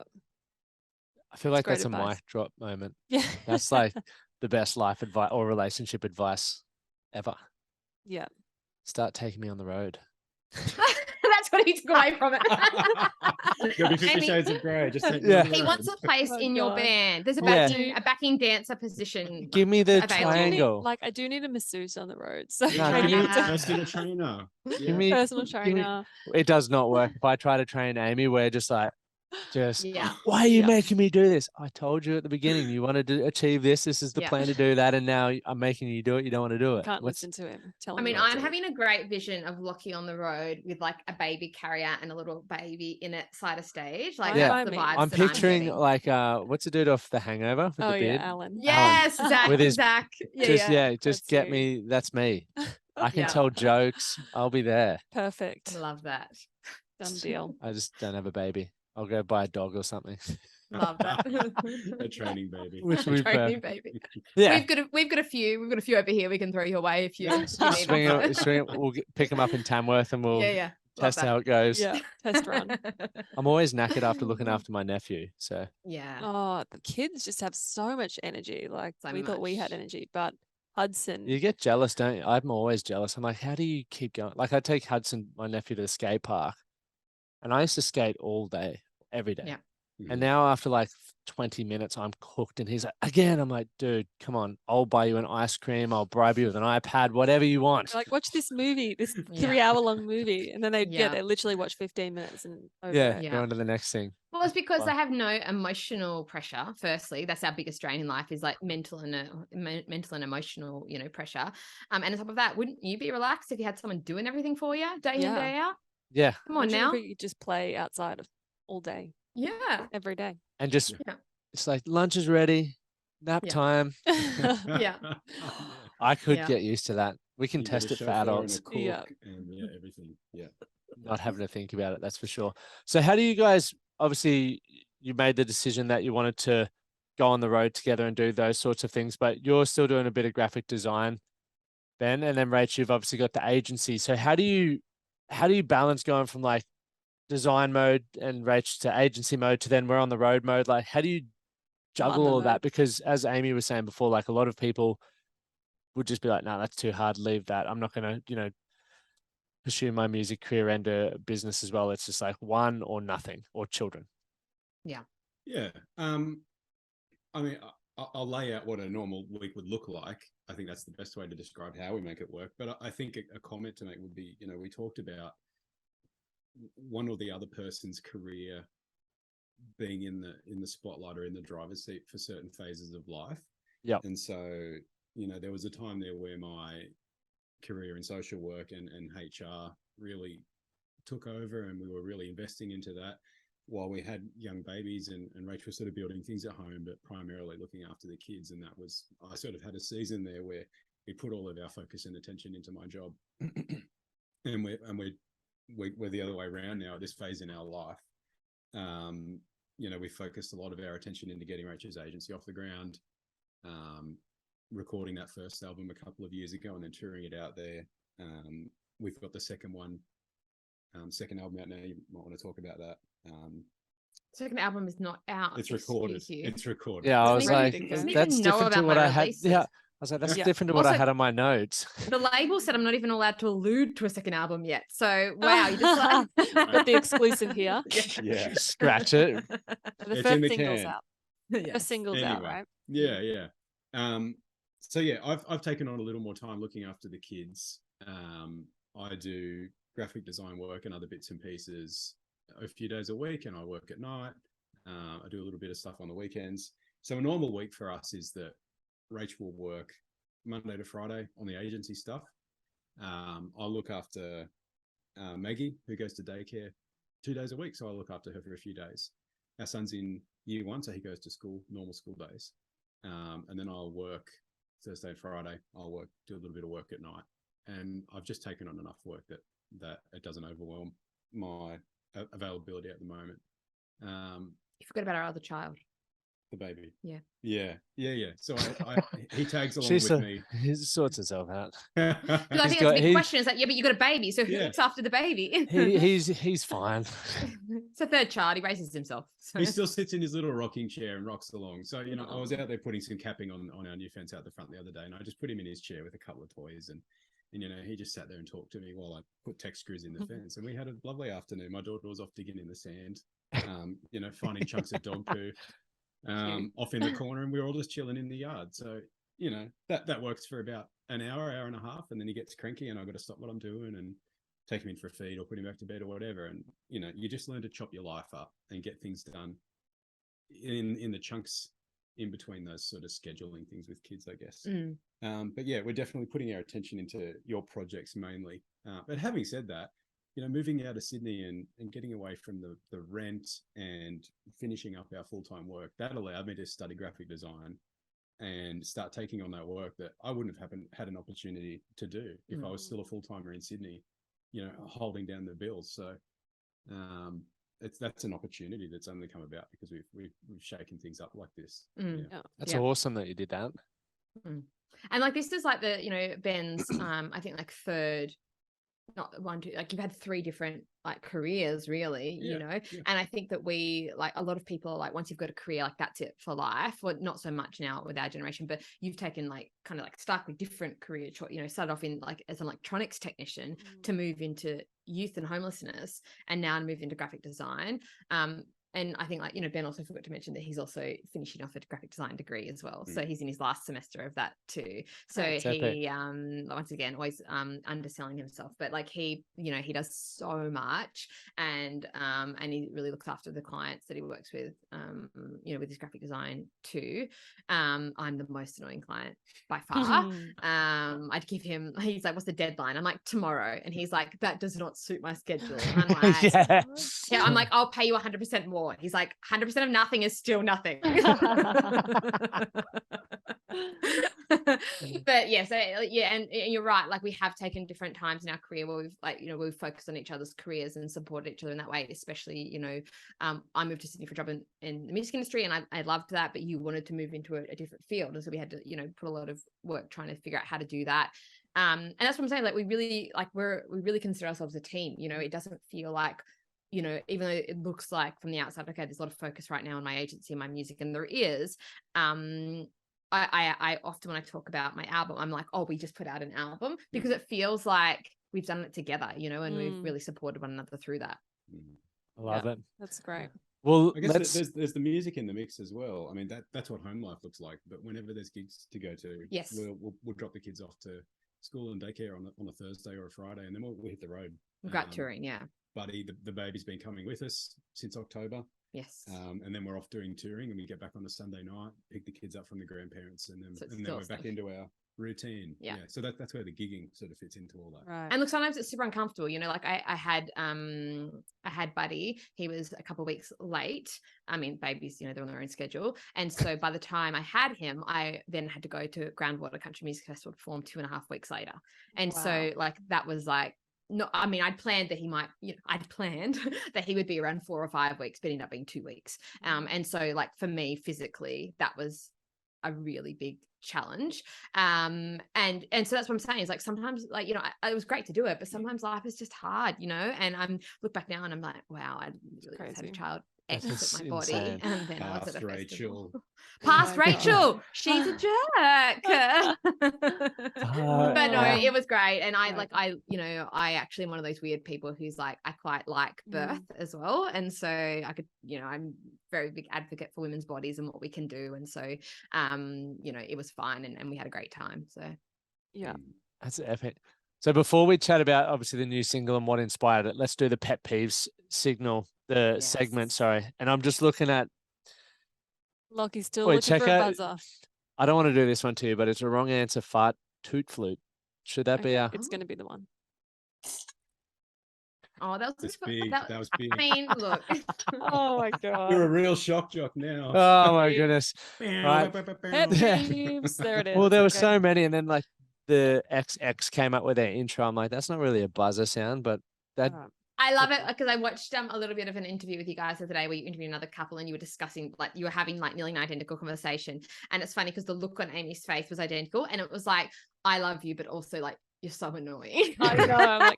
I feel like that's advice. A mic drop moment. Yeah. That's like the best life advice or relationship advice ever. Yeah. Start taking me on the road. That's what he took away from it. You'll be 50 Shades of Grey. Just take He wants a place in your band. There's a backing dancer position. Give me the triangle. I do need a masseuse on the road. So give me a personal trainer. Give me personal trainer. It does not work. If I try to train Amy, we're just like, why are you making me do this? I told you at the beginning you wanted to achieve this. This is the plan to do that, and now I'm making you do it. You don't want to do it. Can't listen to him. I'm having a great vision of Lockie on the road with like a baby carrier and a little baby in it side of stage. Like that's the vibes. I'm picturing like what's the dude off The Hangover with the beard? Alan. Yes, Zach. With his Zach. Just get me. That's me. I can tell jokes. I'll be there. Perfect. I love that. Done deal. I just don't have a baby. I'll go buy a dog or something. Love that. A training baby. Which A we've training baby. yeah. We've got a few over here we can throw your way if you need them. We'll pick them up in Tamworth and we'll Yeah. test how it goes. Yeah, test run. I'm always knackered after looking after my nephew. So Yeah. Oh, the kids just have so much energy. Like we thought we had energy, but Hudson. you get jealous, don't you? I'm always jealous. I'm like, how do you keep going? Like I take Hudson, my nephew, to the skate park, and I used to skate all day, every day. Yeah. And now after like 20 minutes, I'm cooked. And he's like, again, I'm like, dude, come on. I'll buy you an ice cream. I'll bribe you with an iPad, whatever you want. Like, watch this movie, this 3-hour-long movie. And then they literally watch 15 minutes and over it. Go on to the next thing. Well, it's because they have no emotional pressure. Firstly, that's our biggest drain in life is like mental and emotional, pressure. And on top of that, wouldn't you be relaxed if you had someone doing everything for you day in, day out? Yeah. Come on now. You just play outside all day. Yeah. Every day. And just, it's like lunch is ready, nap time. Yeah. I could get used to that. We can test it for adults. And everything. Yeah. Not having to think about it, that's for sure. So how do you guys, obviously you made the decision that you wanted to go on the road together and do those sorts of things, but you're still doing a bit of graphic design, Ben, and then Raech, you've obviously got the agency. So how do you balance going from like design mode and Raech to agency mode to then we're on the road mode? Like, how do you juggle all of that? Because as Amy was saying before, like a lot of people would just be like, no, that's too hard. Leave that. I'm not going to, pursue my music career and a business as well. It's just like one or nothing or children. Yeah. Yeah. I mean, I'll lay out what a normal week would look like. I think that's the best way to describe how we make it work. But I think a comment to make would be, we talked about one or the other person's career being in the spotlight or in the driver's seat for certain phases of life. Yeah. And so, there was a time there where my career in social work and HR really took over, and we were really investing into that while we had young babies, and Raech was sort of building things at home, but primarily looking after the kids. And I sort of had a season there where we put all of our focus and attention into my job. and we're the other way around now at this phase in our life. We focused a lot of our attention into getting Raech's agency off the ground, recording that first album a couple of years ago and then touring it out there. We've got the second album out now. You might want to talk about that. Second album is not out. It's recorded. It's recorded. Yeah, I was like, that's different to what I had. Yeah. I was like, that's different to what I had on my notes. The label said I'm not even allowed to allude to a second album yet. So, wow, you just got the exclusive here. Yeah. Scratch it. The first single's out. The single's out, right? Yeah. So yeah, I've taken on a little more time looking after the kids. I do graphic design work and other bits and pieces a few days a week, and I work at night. I do a little bit of stuff on the weekends. So a normal week for us is that Raech will work Monday to Friday on the agency stuff. I'll look after Maggie, who goes to daycare 2 days a week. So I'll look after her for a few days. Our son's in year 1, so he goes to school, normal school days. And then I'll work Thursday and Friday. I'll do a little bit of work at night. And I've just taken on enough work that it doesn't overwhelm my availability at the moment. You forgot about our other child. The baby. Yeah. So he tags along with me. He sorts himself out. I think that's a big question. Is that, but you got a baby, so who looks after the baby? He's fine. It's a third child. He raises himself. So. He still sits in his little rocking chair and rocks along. So I was out there putting some capping on our new fence out the front the other day, and I just put him in his chair with a couple of toys, and he just sat there and talked to me while I put tech screws in the fence, and we had a lovely afternoon. My daughter was off digging in the sand, finding chunks of dog poo. Off in the corner, and we were all just chilling in the yard. So that works for about an hour and a half, and then he gets cranky and I've got to stop what I'm doing and take him in for a feed or put him back to bed or whatever. And you just learn to chop your life up and get things done in the chunks in between those sort of scheduling things with kids, I guess. But yeah, we're definitely putting our attention into your projects mainly. But having said that, moving out of Sydney and getting away from the rent and finishing up our full-time work, that allowed me to study graphic design and start taking on that work that I wouldn't have had an opportunity to do if I was still a full-timer in Sydney, holding down the bills. So that's an opportunity that's only come about because we've shaken things up like this. That's awesome that you did that. And like this is like the, you know, Ben's I think like third, not one, two, like you've had 3 different like careers really, you know. And I think that we, like, a lot of people are like, once you've got a career, like that's it for life. Well, not so much now with our generation, but you've taken like kind of like stuck with different career choice, you know, started off in like as an electronics technician to move into youth and homelessness, and now move into graphic design. And I think, like, you know, Ben also forgot to mention that he's also finishing off a graphic design degree as well. So he's in his last semester of that too. So he, once again, always underselling himself, but like he, you know, he does so much, and he really looks after the clients that he works with, you know, with his graphic design too. I'm the most annoying client by far. I'd give him, he's like, what's the deadline? I'm like, tomorrow. And he's like, that does not suit my schedule. And I'm like, yeah, I'm like, I'll pay you 100% more. He's like, 100% of nothing is still nothing. But yeah, so yeah, and you're right. Like we have taken different times in our career where we've, like, you know, we've focused on each other's careers and supported each other in that way. Especially, you know, I moved to Sydney for a job in the music industry, and I loved that. But you wanted to move into a different field, and so we had to, you know, put a lot of work trying to figure out how to do that. And that's what I'm saying. Like we really consider ourselves a team. You know, it doesn't feel like, you know, even though it looks like from the outside, okay, there's a lot of focus right now on my agency and my music, and there is. I often, when I talk about my album, I'm like, oh, we just put out an album, because it feels like we've done it together, you know, and we've really supported one another through that. I love it. That's great. Well, I guess there's the music in the mix as well. I mean, that's what home life looks like. But whenever there's gigs to go to, yes, we'll drop the kids off to school and daycare on a Thursday or a Friday, and then we'll hit the road. We've got touring, yeah. Buddy, the baby's been coming with us since October. Yes. And then we're off doing touring, and we get back on a Sunday night, pick the kids up from the grandparents, and then we're back into our routine. Yeah. So that's where the gigging sort of fits into all that. Right. And look, sometimes it's super uncomfortable, you know, like I had Buddy, he was a couple of weeks late. I mean, babies, you know, they're on their own schedule. And so by the time I had him, I then had to go to Groundwater Country Music Festival to perform 2.5 weeks later. And so like, that was like, no, I mean, I'd planned that he might, you know, I'd planned that he would be around 4 or 5 weeks, but ended up being 2 weeks. And so like for me physically, that was a really big challenge. And so that's what I'm saying is like, sometimes, like, you know, it was great to do it, but sometimes life is just hard, you know, and I'm look back now and I'm like, wow, I really had a child exit my body. Insane. And then I was at a Raechel. Past Raechel, she's a jerk. But no, it was great. And I actually am one of those weird people who's like, I quite like birth as well. And so I could, you know, I'm very big advocate for women's bodies and what we can do. And so, you know, it was fine, and we had a great time. So yeah, that's epic. So before we chat about obviously the new single and what inspired it, let's do the pet peeves segment. Sorry. And I'm just looking at Lockie's still looking for a buzzer. I don't want to do this one to you, but it's a wrong answer. Fart toot flute. Should that be It's going to be the one. Oh, that was big. That was big. I mean, look. Oh my god. You're a real shock jock now. Oh my goodness. Right. Pet peeves. There it is. Well, there were so many, and then like the XX came up with their intro. I'm like, that's not really a buzzer sound, but that. I love it because I watched a little bit of an interview with you guys the other day where you interviewed another couple and you were discussing, like, you were having like nearly an identical conversation. And it's funny because the look on Amy's face was identical, and it was like, I love you, but also like, you're so annoying. I know. I'm like,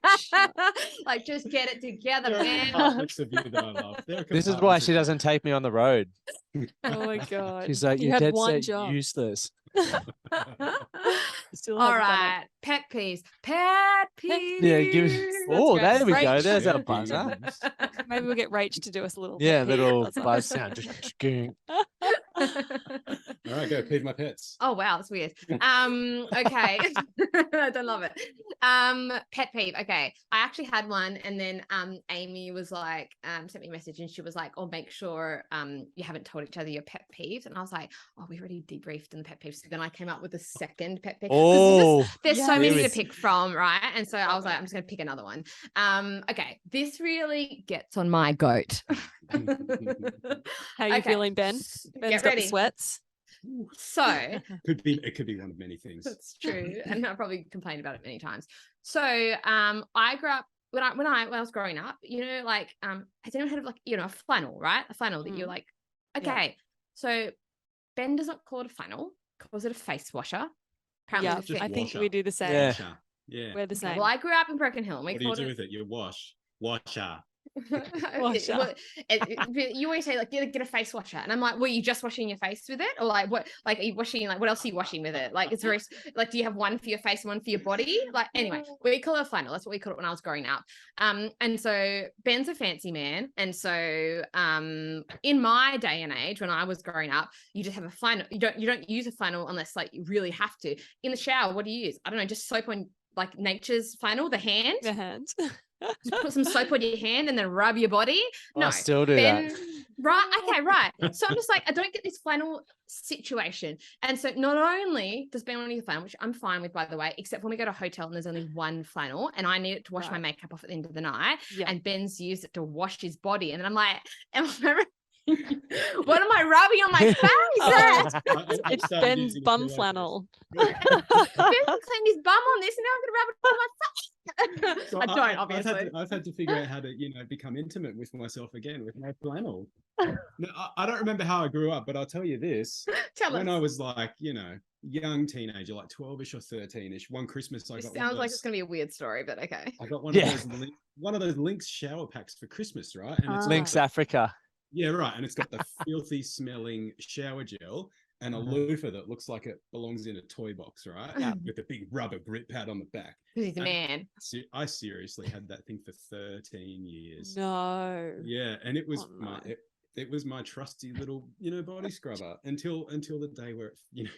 like, just get it together, man. Of you that I love. This is why she doesn't take me on the road. Oh my god. She's like, you you're had dead one set job. Useless. All right, pet peeves. Pet peeves. Yeah, there we go. There's Raech. our buzzer. Maybe we'll get Raech to do us a little. Little buzz sound. Just All right, go peeve my pets. Oh wow, that's weird. Okay. I don't love it. Pet peeve. Okay. I actually had one, and then Amy was like, sent me a message, and she was like, oh, make sure you haven't told each other your pet peeves. And I was like, oh, we already debriefed in the pet peeves. So then I came up with a second pet peeve. There's so many to pick from, right? And so I was like, I'm just gonna pick another one. Okay, this really gets on my goat. How you feeling, Ben? Ben's got the sweats. So it could be one of many things. That's true. And I probably complained about it many times. So I grew up when I was growing up, like has anyone heard of like, a flannel, right? A flannel that you're like, okay. So Ben does not call it a flannel, calls it a face washer. Apparently I think we do the same. Yeah. Yeah. We're the same. Well, I grew up in Broken Hill. And we What do you called do it with it? You washer. Washer. You always say like get a face washer, and I'm like, were you just washing your face with it, or like what? Like, are you washing? Like, what else are you washing with it? Like, it's very like, do you have one for your face and one for your body? Like, anyway, we call it a flannel. That's what we called it when I was growing up. And so Ben's a fancy man, and so in my day and age when I was growing up, you just have a flannel. You don't use a flannel unless like you really have to. In the shower, what do you use? I don't know, just soap on like nature's flannel, the hand. Just put some soap on your hand and then rub your body. No, I still do that. Right. Okay. Right. So I'm just like, I don't get this flannel situation. And so not only does Ben want to use a flannel, which I'm fine with, by the way, except when we go to a hotel and there's only one flannel and I need it to wash my makeup off at the end of the night. Yeah. And Ben's used it to wash his body. And then I'm like, what am I rubbing on my face? It's Ben's bum flannel. Ben cleaned his bum on this and now I'm going to rub it on my face. So I don't, obviously. I've had to figure out how to, become intimate with myself again with my flannel. No, I don't remember how I grew up, but I'll tell you this. When I was like, young teenager, like 12-ish or 13-ish, one Christmas I got sounds like it's going to be a weird story, but okay. I got one of those Lynx shower packs for Christmas, right? And it's Lynx Africa. Yeah, right. And it's got the filthy smelling shower gel and a loofah that looks like it belongs in a toy box, right? Yeah. With a big rubber grip pad on the back. Because he's a man. I seriously had that thing for 13 years. No. Yeah, and it was it was my trusty little, body scrubber until the day where it,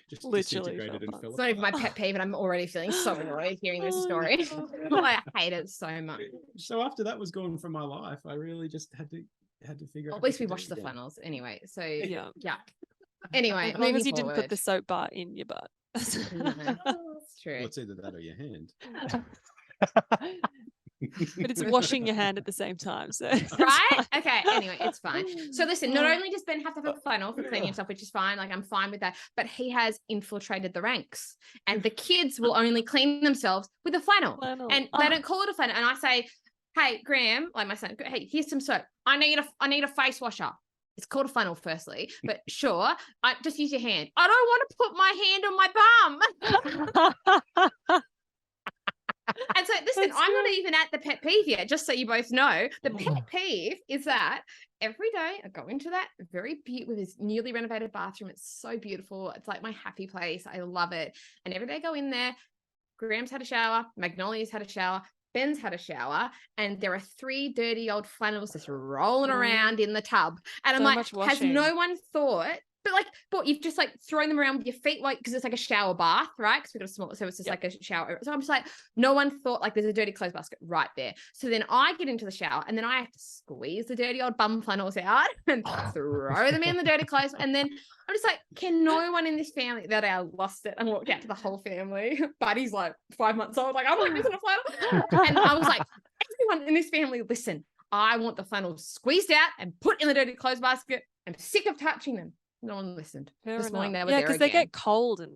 just literally disintegrated and fell apart. It's not even my pet peeve, and I'm already feeling so annoyed hearing this story. I hate it so much. So after that was gone from my life, I really just had to figure out. At least we washed the flannels anyway. So yeah. Anyway, as long as you didn't put the soap bar in your butt. That's true. Well, it's either that or your hand. But it's washing your hand at the same time. So right? Okay. Anyway, it's fine. So listen, not only does Ben have to have a flannel for cleaning himself, which is fine, like I'm fine with that, but he has infiltrated the ranks. And the kids will only clean themselves with a flannel. And they don't call it a flannel. And I say, hey, Graham, like my son, hey, here's some soap. I need a face washer. It's called a flannel, firstly, but sure, I just use your hand. I don't want to put my hand on my bum. And so, listen, I'm not even at the pet peeve yet, just so you both know. The pet peeve is that every day I go into that with his newly renovated bathroom. It's so beautiful. It's like my happy place. I love it. And every day I go in there, Graham's had a shower, Magnolia's had a shower, Ben's had a shower, and there are 3 dirty old flannels just rolling around in the tub. And I'm like, has no one thought? But you've just like thrown them around with your feet, like, because it's like a shower bath, right? Because we've got a small, so it's just like a shower. So I'm just like, no one thought like there's a dirty clothes basket right there. So then I get into the shower and then I have to squeeze the dirty old bum flannels out and throw them in the dirty clothes. And then I'm just like, can no one in this family, that I lost it and walked out to the whole family. Buddy's like 5 months old, like, I'm not missing a flannel. And I was like, everyone in this family, listen, I want the flannels squeezed out and put in the dirty clothes basket. I'm sick of touching them. No one listened. This morning they were there because they get cold and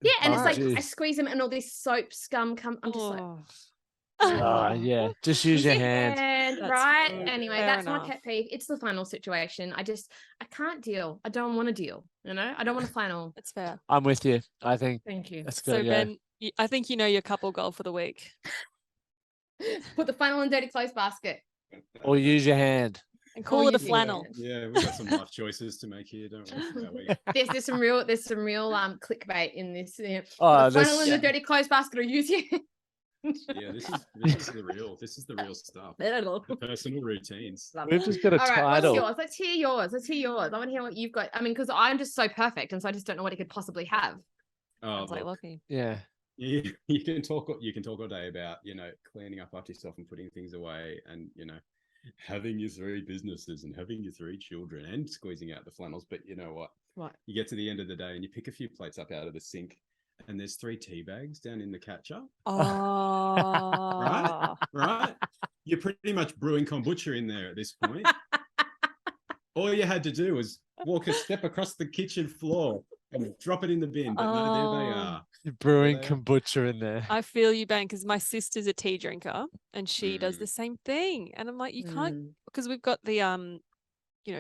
yeah, and it's like I squeeze them and all this soap scum come. I'm just yeah, just use your hand. Right? Anyway, that's my pet peeve. It's the flannel situation. I can't deal. I don't want to deal. I don't want to flannel. It's fair. I'm with you. I think. Thank you. That's good. So Ben, I think your couple goal for the week. Put the flannel in dirty clothes basket. Or use your hand. And call it a flannel. Yeah, we've got some life choices to make here, don't we? There's some real clickbait in this. Oh, the flannel in the dirty clothes basket or use your hand. Yeah, this is the real stuff. The personal routines. We've just got a title. What's yours? Let's hear yours. I want to hear what you've got. I mean, because I'm just so perfect, and so I just don't know what it could possibly have. Oh, like lucky. Yeah. You can talk all day about cleaning up after yourself and putting things away, and having your 3 businesses and having your 3 children and squeezing out the flannels. But you know what? What? You get to the end of the day and you pick a few plates up out of the sink and there's 3 tea bags down in the catcher. Oh. Right? You're pretty much brewing kombucha in there at this point. All you had to do was walk a step across the kitchen floor, and drop it in the bin. But no, there they are. Brewing There they are. kombucha in there. I feel you, Ben, because my sister's a tea drinker and she does Mm. the same thing. And I'm like, you can't, Mm. because we've got the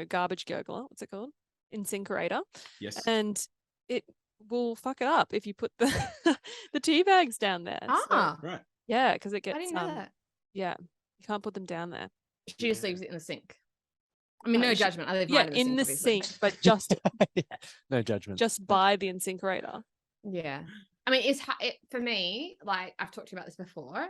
garbage gurgler, what's it called? Incinerator. Yes. And it will fuck it up if you put the the tea bags down there. So, Right. yeah, because it I gets didn't know that. yeah, you can't put them down there. She just leaves it in the sink. I mean, No, no she- judgment. I leave Yeah, mine in the obviously. sink, but just Yeah, no judgment. just by the incinerator. Yeah. I mean, for me, like I've talked to you about this before.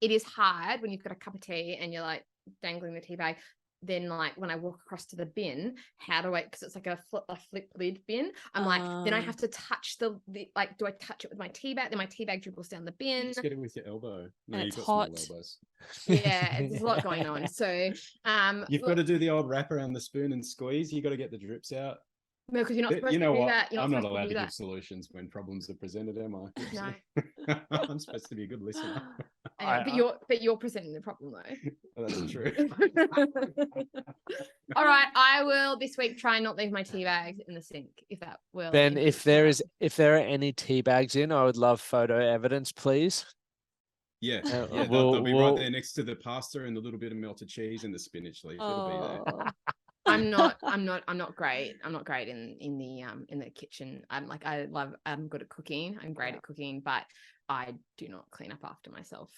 It is hard when you've got a cup of tea and you're like dangling the tea bag. Then like when I walk across to the bin, how do I, because it's like a flip lid bin. I'm like, then I have to touch the like, do I touch it with my tea bag? Then my tea bag dribbles down the bin. Just get it with your elbow. No, And you've it's got small hot. elbows. Yeah, there's a lot going on. So You've got to do the old wrap around the spoon and squeeze. You got to get the drips out. no, because you're not supposed You know to do what? that. You're I'm not supposed allowed to to do give that. solutions when problems are presented, am I? No. I'm supposed to be a good listener. Anyway, but you're presenting the problem though. That's true. All right, I will this week try and not leave my tea bags in the sink if that will. Ben, if there improve are any tea bags in, I would love photo evidence, please. Yeah, Uh, yeah, we'll- they'll be we'll- right there next to the pasta and the little bit of melted cheese and the spinach leaf. It'll be there. Oh, I'm not great. I'm not great in the kitchen. I'm good at cooking. I'm great at cooking, but I do not clean up after myself.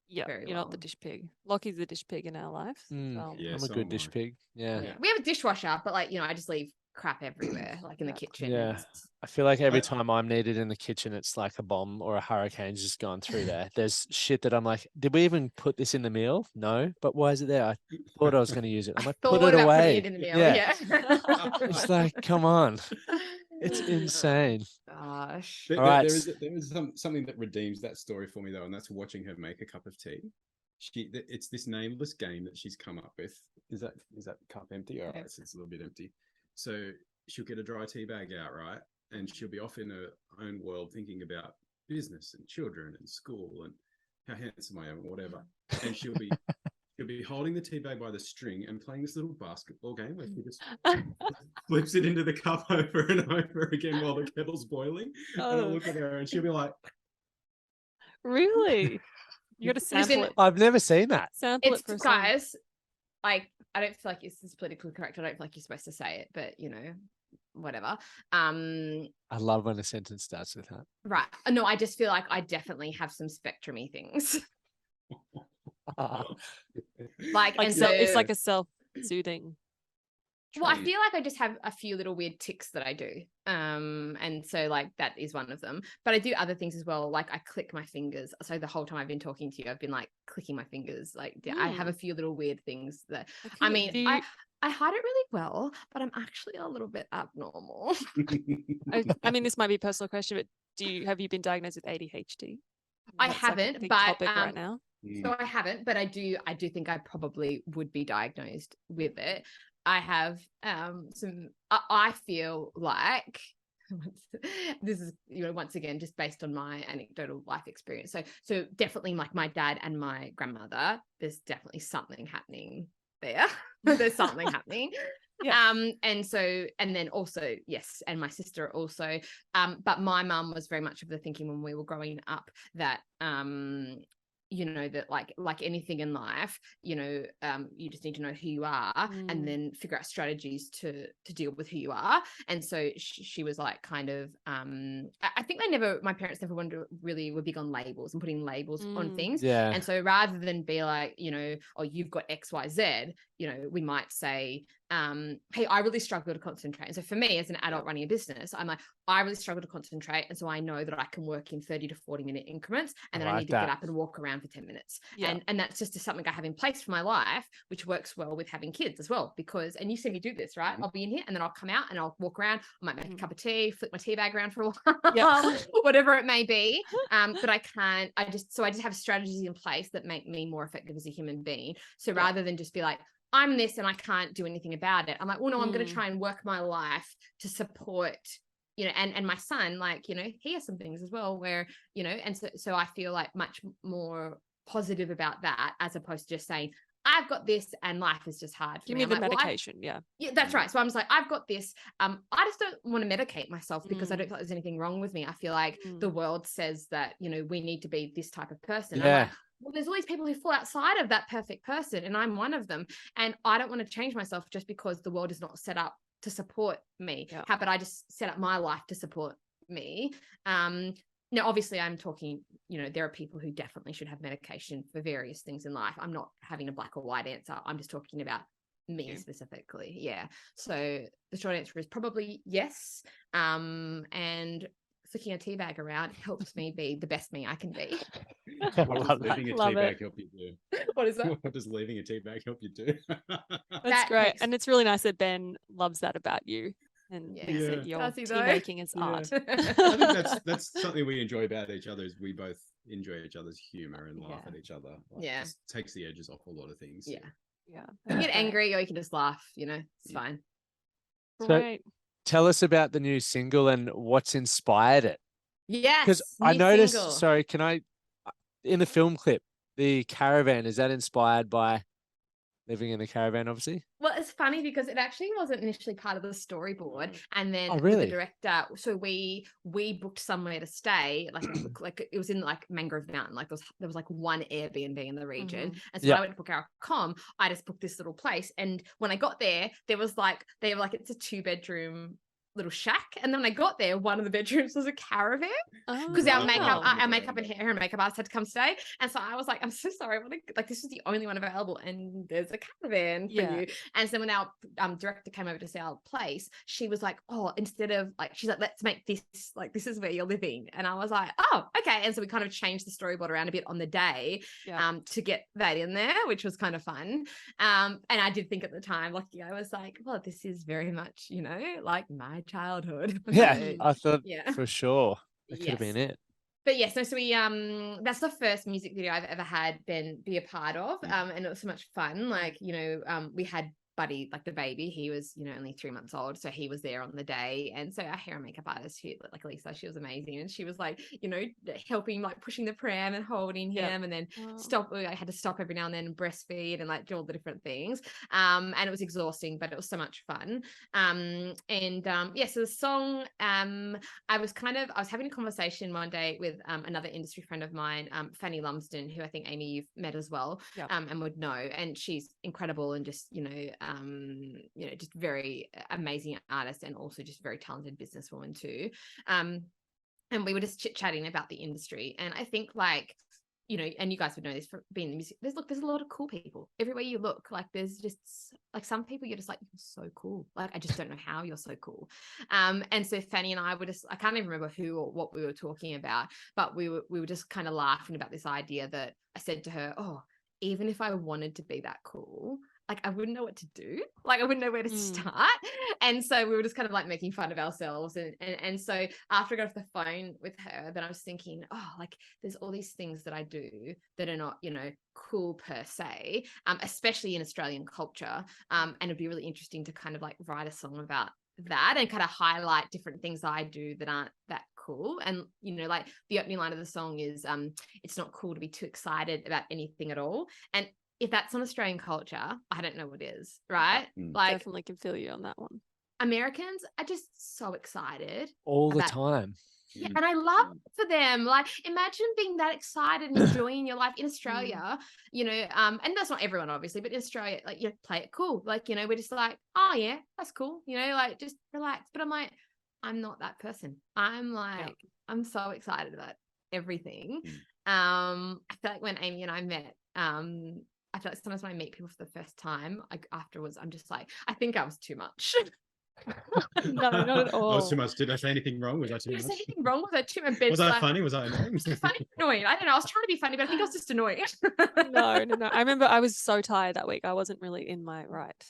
yeah, Very you're not the well. dish pig. Lockie's the dish pig in our life. Mm. So. Yeah, I'm a so good am dish I. pig. Yeah. Yeah. We have a dishwasher, but like, I just leave crap everywhere, like in the kitchen. Yeah. It's- I feel like every I- time I'm needed in the kitchen, it's like a bomb or a hurricane's just gone through there. There's shit that I'm like, did we even put this in the meal? No, but why is it there? I thought I was going to use it. I'm like, put thought it about putting away. it in the meal. Yeah. Yeah. It's like, come on. It's insane. Gosh. All right. There is something that redeems that story for me though, and that's watching her make a cup of tea. It's this nameless game that she's come up with. Is that cup empty? All right, Yes. it's a little bit empty. So she'll get a dry tea bag out, right? And she'll be off in her own world thinking about business and children and school and how handsome I am or whatever. And she'll be holding the tea bag by the string and playing this little basketball game where she just flips it into the cup over and over again while the kettle's boiling. And I'll look at her and she'll be like, Really? You got to sample Listen, it. I've never seen that. Sample It's it for a song. guys, like I don't feel like this is politically correct. I don't feel like you're supposed to say it, but whatever. I love when a sentence starts with that. Right. No, I just feel like I definitely have some spectrumy things. Like, Like and so, so it's like a self-soothing. well, I trait. feel like I just have a few little weird tics that I do. And so like that is one of them. But I do other things as well. Like I click my fingers. So the whole time I've been talking to you, I've been like clicking my fingers. Like I have a few little weird things that I Okay, mean, do you- I hide it really well, but I'm actually a little bit abnormal. I mean, this might be a personal question, but have you been diagnosed with ADHD? I That's, like, a haven't, big but, topic right now. So I haven't, but I do think I probably would be diagnosed with it. I have I feel like this is once again just based on my anecdotal life experience. So definitely like my dad and my grandmother, there's definitely something happening there. There's something happening. Yeah. And then also, yes, and my sister also, but my mum was very much of the thinking when we were growing up that that like anything in life, you just need to know who you are and then figure out strategies to deal with who you are. And so she was like kind of I think my parents never were big on labels and putting labels on things. Yeah. And so rather than be like, oh, you've got XYZ, we might say, hey, I really struggle to concentrate. And so for me as an adult running a business, I'm like, I really struggle to concentrate. And so I know that I can work in 30 to 40 minute increments and then I need to get up and walk around for 10 minutes. Yeah. And that's just something I have in place for my life, which works well with having kids as well. Because, and you see me do this, right? I'll be in here and then I'll come out and I'll walk around. I might make a cup of tea, flip my tea bag around for a while, whatever it may be. But I just have strategies in place that make me more effective as a human being. So rather than just be like, I'm this and I can't do anything about it, I'm like, well, no, I'm going to try and work my life to support, and my son, like, he has some things as well where, and so I feel like much more positive about that as opposed to just saying, I've got this and life is just hard for Give me. me the I'm like, well, medication. Yeah. yeah, that's right. So I'm just like, I've got this. I just don't want to medicate myself because I don't feel like there's anything wrong with me. I feel like the world says that, you know, we need to be this type of person. Yeah. I'm like, well, there's all these people who fall outside of that perfect person, and I'm one of them. And I don't want to change myself just because the world is not set up to support me. Yeah. How about I just set up my life to support me? Now, obviously, I'm talking, you know, there are people who definitely should have medication for various things in life. I'm not having a black or white answer. I'm just talking about me specifically. Yeah. So the short answer is probably yes. And flicking a tea bag around helps me be the best me I can be. What does leaving a tea bag help you do? What is that? What does leaving a tea bag help you do? That's great. And it's really nice that Ben loves that about you. And thinks that your Does he tea though? making is art. I think that's something we enjoy about each other, is we both enjoy each other's humor and laugh at each other. Like, just takes the edges off a lot of things. Yeah. Yeah. You get angry or you can just laugh, you know, it's fine. Great. So tell us about the new single and what's inspired it. Yes. Because I noticed, single. sorry, in the film clip, the caravan, is that inspired by living in a caravan, obviously? Well, it's funny because it actually wasn't initially part of the storyboard, and then really? the director. So we booked somewhere to stay, like it was in like Mangrove Mountain, like there was like one Airbnb in the region, and so when I went to book our comm, I just booked this little place, and when I got there, they were like it's a 2-bedroom little shack, and then when I got there, one of the bedrooms was a caravan because our makeup and hair and makeup artist had to come stay, and so I was like, I'm so sorry, this is the only one available, and there's a caravan for you. And so when our director came over to see our place, she was like, oh, instead of she's like, let's make this this is where you're living, and I was like, oh, okay. And so we kind of changed the storyboard around a bit on the day to get that in there, which was kind of fun. And I did think at the time, I was like, well, this is very much, you know, like my childhood. I thought for sure that could have been it. But yes, so we that's the first music video I've ever had Ben be a part of, and it was so much fun. We had Buddy, like the baby, he was, you know, only 3 months old, so he was there on the day. And so our hair and makeup artist, Lisa, she was amazing, and she was you know, helping, pushing the pram and holding him, and then I had to stop every now and then and breastfeed and do all the different things, and it was exhausting, but it was so much fun. So the song, I was having a conversation one day with another industry friend of mine, Fanny Lumsden, who I think, Amy, you've met as well, and would know, and she's incredible and just, just very amazing artist, and also just very talented businesswoman too. And we were just chit-chatting about the industry, and I think you know, and you guys would know this for being in the music, there's a lot of cool people everywhere you look. There's just some people you're just you're so cool. I just don't know how you're so cool. And so Fanny and I were just, I can't even remember who or what we were talking about, but we were just kind of laughing about this idea that I said to her, oh, even if I wanted to be that cool, I wouldn't know what to do. I wouldn't know where to start. And so we were just kind of making fun of ourselves. And so after I got off the phone with her, then I was thinking, there's all these things that I do that are not, you know, cool per se, especially in Australian culture. And it'd be really interesting to kind of write a song about that and kind of highlight different things I do that aren't that cool. And, you know, the opening line of the song is, it's not cool to be too excited about anything at all. And if that's on Australian culture, I don't know what is, right? Definitely can feel you on that one. Americans are just so excited all the time. Yeah, and I love for them. Imagine being that excited and enjoying your life in Australia, you know, and that's not everyone obviously, but in Australia, you play it cool. You know, we're just oh yeah, that's cool. You know, just relax. But I'm not that person. I'm I'm so excited about everything. I feel when Amy and I met, I feel sometimes when I meet people for the first time, afterwards, I'm just I think I was too much. No, not at all. I was too much. Did I say anything wrong? Was I too much? Did I say anything wrong? Was I too much? Was I funny? Was I annoying? Funny, annoying. I don't know. I was trying to be funny, but I think I was just annoying. No. I remember I was so tired that week. I wasn't really in my right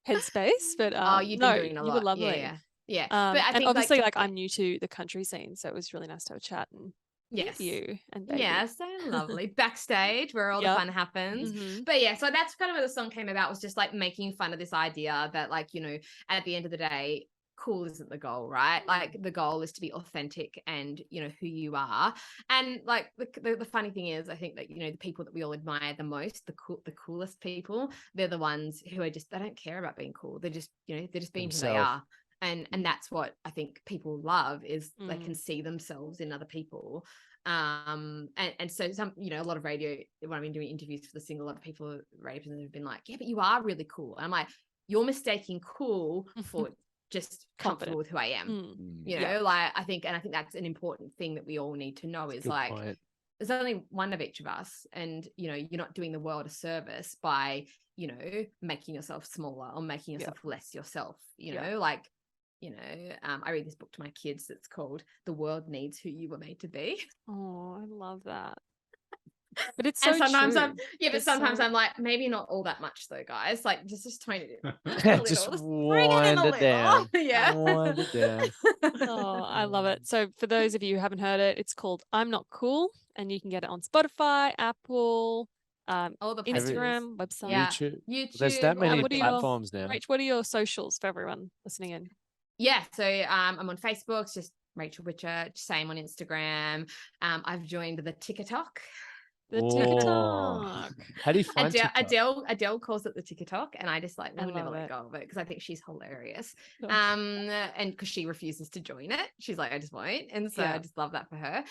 headspace, but you've been doing a lot. You were lovely. Yeah. But I think obviously I'm new to the country scene, so it was really nice to have a chat and you and baby. Yeah, so lovely. Backstage where all the fun happens. But yeah, so that's kind of where the song came about, was just making fun of this idea that you know, at the end of the day, cool isn't the goal, right? Like the goal is to be authentic and, you know, who you are. And like the funny thing is, I think that, you know, the people that we all admire the most, the coolest people, they're the ones who are just, they don't care about being cool. They're just, you know, they're just being who they are. And that's what I think people love, is they can see themselves in other people. And so some, you know, a lot of radio, when I've been doing interviews for the single, a lot of people have been like, yeah, but you are really cool. And I'm like, you're mistaking cool for just comfortable with who I am. You know, like I think that's an important thing that we all need to know, is like, there's only one of each of us, and, you know, you're not doing the world a service by, you know, making yourself smaller or making yourself less yourself, you know, like, you know, I read this book to my kids that's called The World Needs Who You Were Made to Be. Oh, I love that. But it's so sometimes true. but sometimes I'm like, maybe not all that much though, guys. Like just tone it in. Just wind it down. Yeah. Wind it down. Oh, I love it. So for those of you who haven't heard it, it's called I'm Not Cool, and you can get it on Spotify, Apple, all the Instagram, website. Yeah. YouTube. There's that many platforms now. Raech, what are your socials for everyone listening in? Yeah, so I'm on Facebook. It's just Raechel Whitchurch. Same on Instagram. I've joined the TikTok. The TikTok. How do you find Adele calls it the TikTok, and I just like will never let go of it because I think she's hilarious. And because she refuses to join it, she's like, I just won't, and so I just love that for her.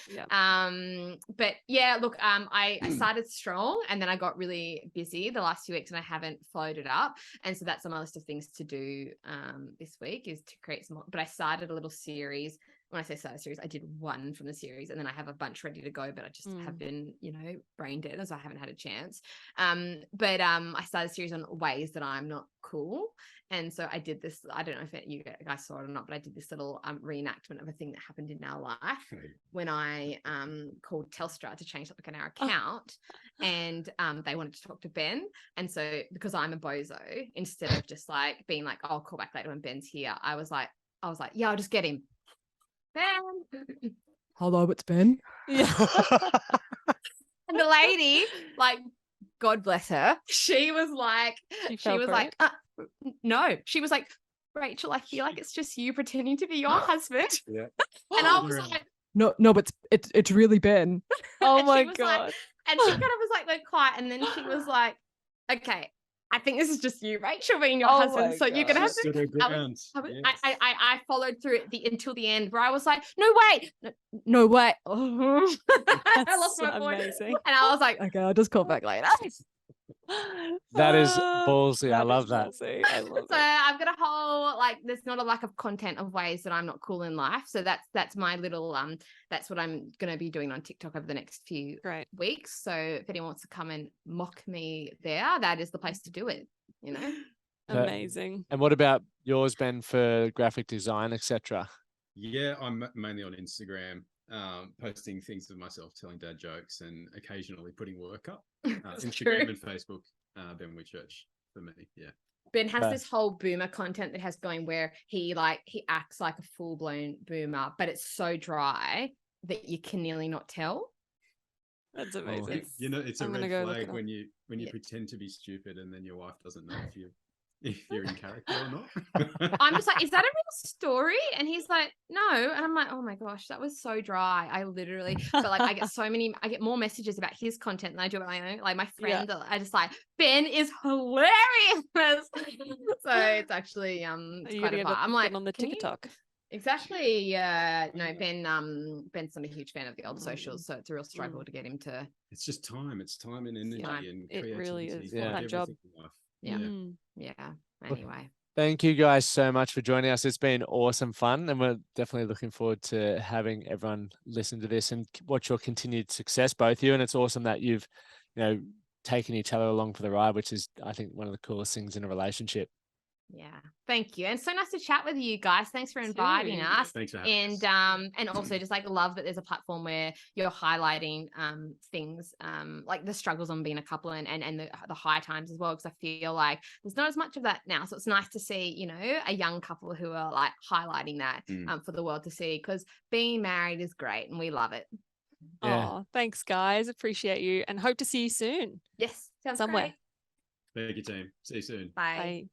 But yeah, look, I started strong, and then I got really busy the last few weeks, and I haven't followed it up, and so that's on my list of things to do this week, is to create some more. But I started a little series. When I say start a series, I did one from the series, and then I have a bunch ready to go, but I just have been, you know, brain dead, so I haven't had a chance. But I started a series on ways that I'm not cool. And so I did this, I don't know if you guys saw it or not, but I did this little reenactment of a thing that happened in our life when I called Telstra to change something on our account. And they wanted to talk to Ben. And so because I'm a bozo, instead of just like being like, I'll call back later when Ben's here, I was like, yeah, I'll just get him. Ben. Hello, it's Ben. Yeah. And the lady, like, God bless her, she was like, no. She was like, Raechel, I feel like it's just you pretending to be your husband. Yeah. And I was like, no, but it's really Ben. Oh my God. Like, and she kind of was like, went quiet, and then she was like, okay, I think this is just you, Raechel, being your husband. So you're gonna have to. I followed through it until the end, where I was like, no way. Oh. I lost my voice, and I was like, okay, I'll just call back later. That is ballsy. I love that. So I've got a whole, like, there's not a lack of content of ways that I'm not cool in life. So that's my little that's what I'm going to be doing on TikTok over the next few weeks. So if anyone wants to come and mock me there, that is the place to do it, you know. Amazing. And what about yours, Ben, for graphic design, etc.? Yeah, I'm mainly on Instagram, posting things of myself, telling dad jokes, and occasionally putting work up. Instagram and Facebook, Ben Whitchurch for me. Yeah. Ben has this whole boomer content that has going where he acts like a full-blown boomer, but it's so dry that you can nearly not tell. That's amazing. You know, it's a red flag when you pretend to be stupid and then your wife doesn't know if you're in character or not. I'm just like, is that a real story? And he's like, no. And I'm like, oh my gosh, that was so dry. I literally, but like, I get more messages about his content than I do about my own. Like my friends are just like, Ben is hilarious. So it's actually it's quite a vibe. I'm like, on the TikTok. Exactly. No, Ben's not a huge fan of the old socials, so it's a real struggle to get him to. It's just time. It's time and energy and creativity. It really is. That job. Yeah. Anyway. Thank you guys so much for joining us. It's been awesome fun, and we're definitely looking forward to having everyone listen to this and watch your continued success, both of you. And it's awesome that you've, you know, taken each other along for the ride, which is, I think, one of the coolest things in a relationship. Yeah, thank you, and so nice to chat with you guys. Thanks for inviting us. Thanks for having us. And also just like love that there's a platform where you're highlighting things like the struggles on being a couple and the high times as well, because I feel like there's not as much of that now. So it's nice to see, you know, a young couple who are like highlighting that for the world to see, because being married is great and we love it. Yeah. Oh, thanks guys, appreciate you and hope to see you soon. Yes, somewhere. Great. Thank you, team. See you soon. Bye.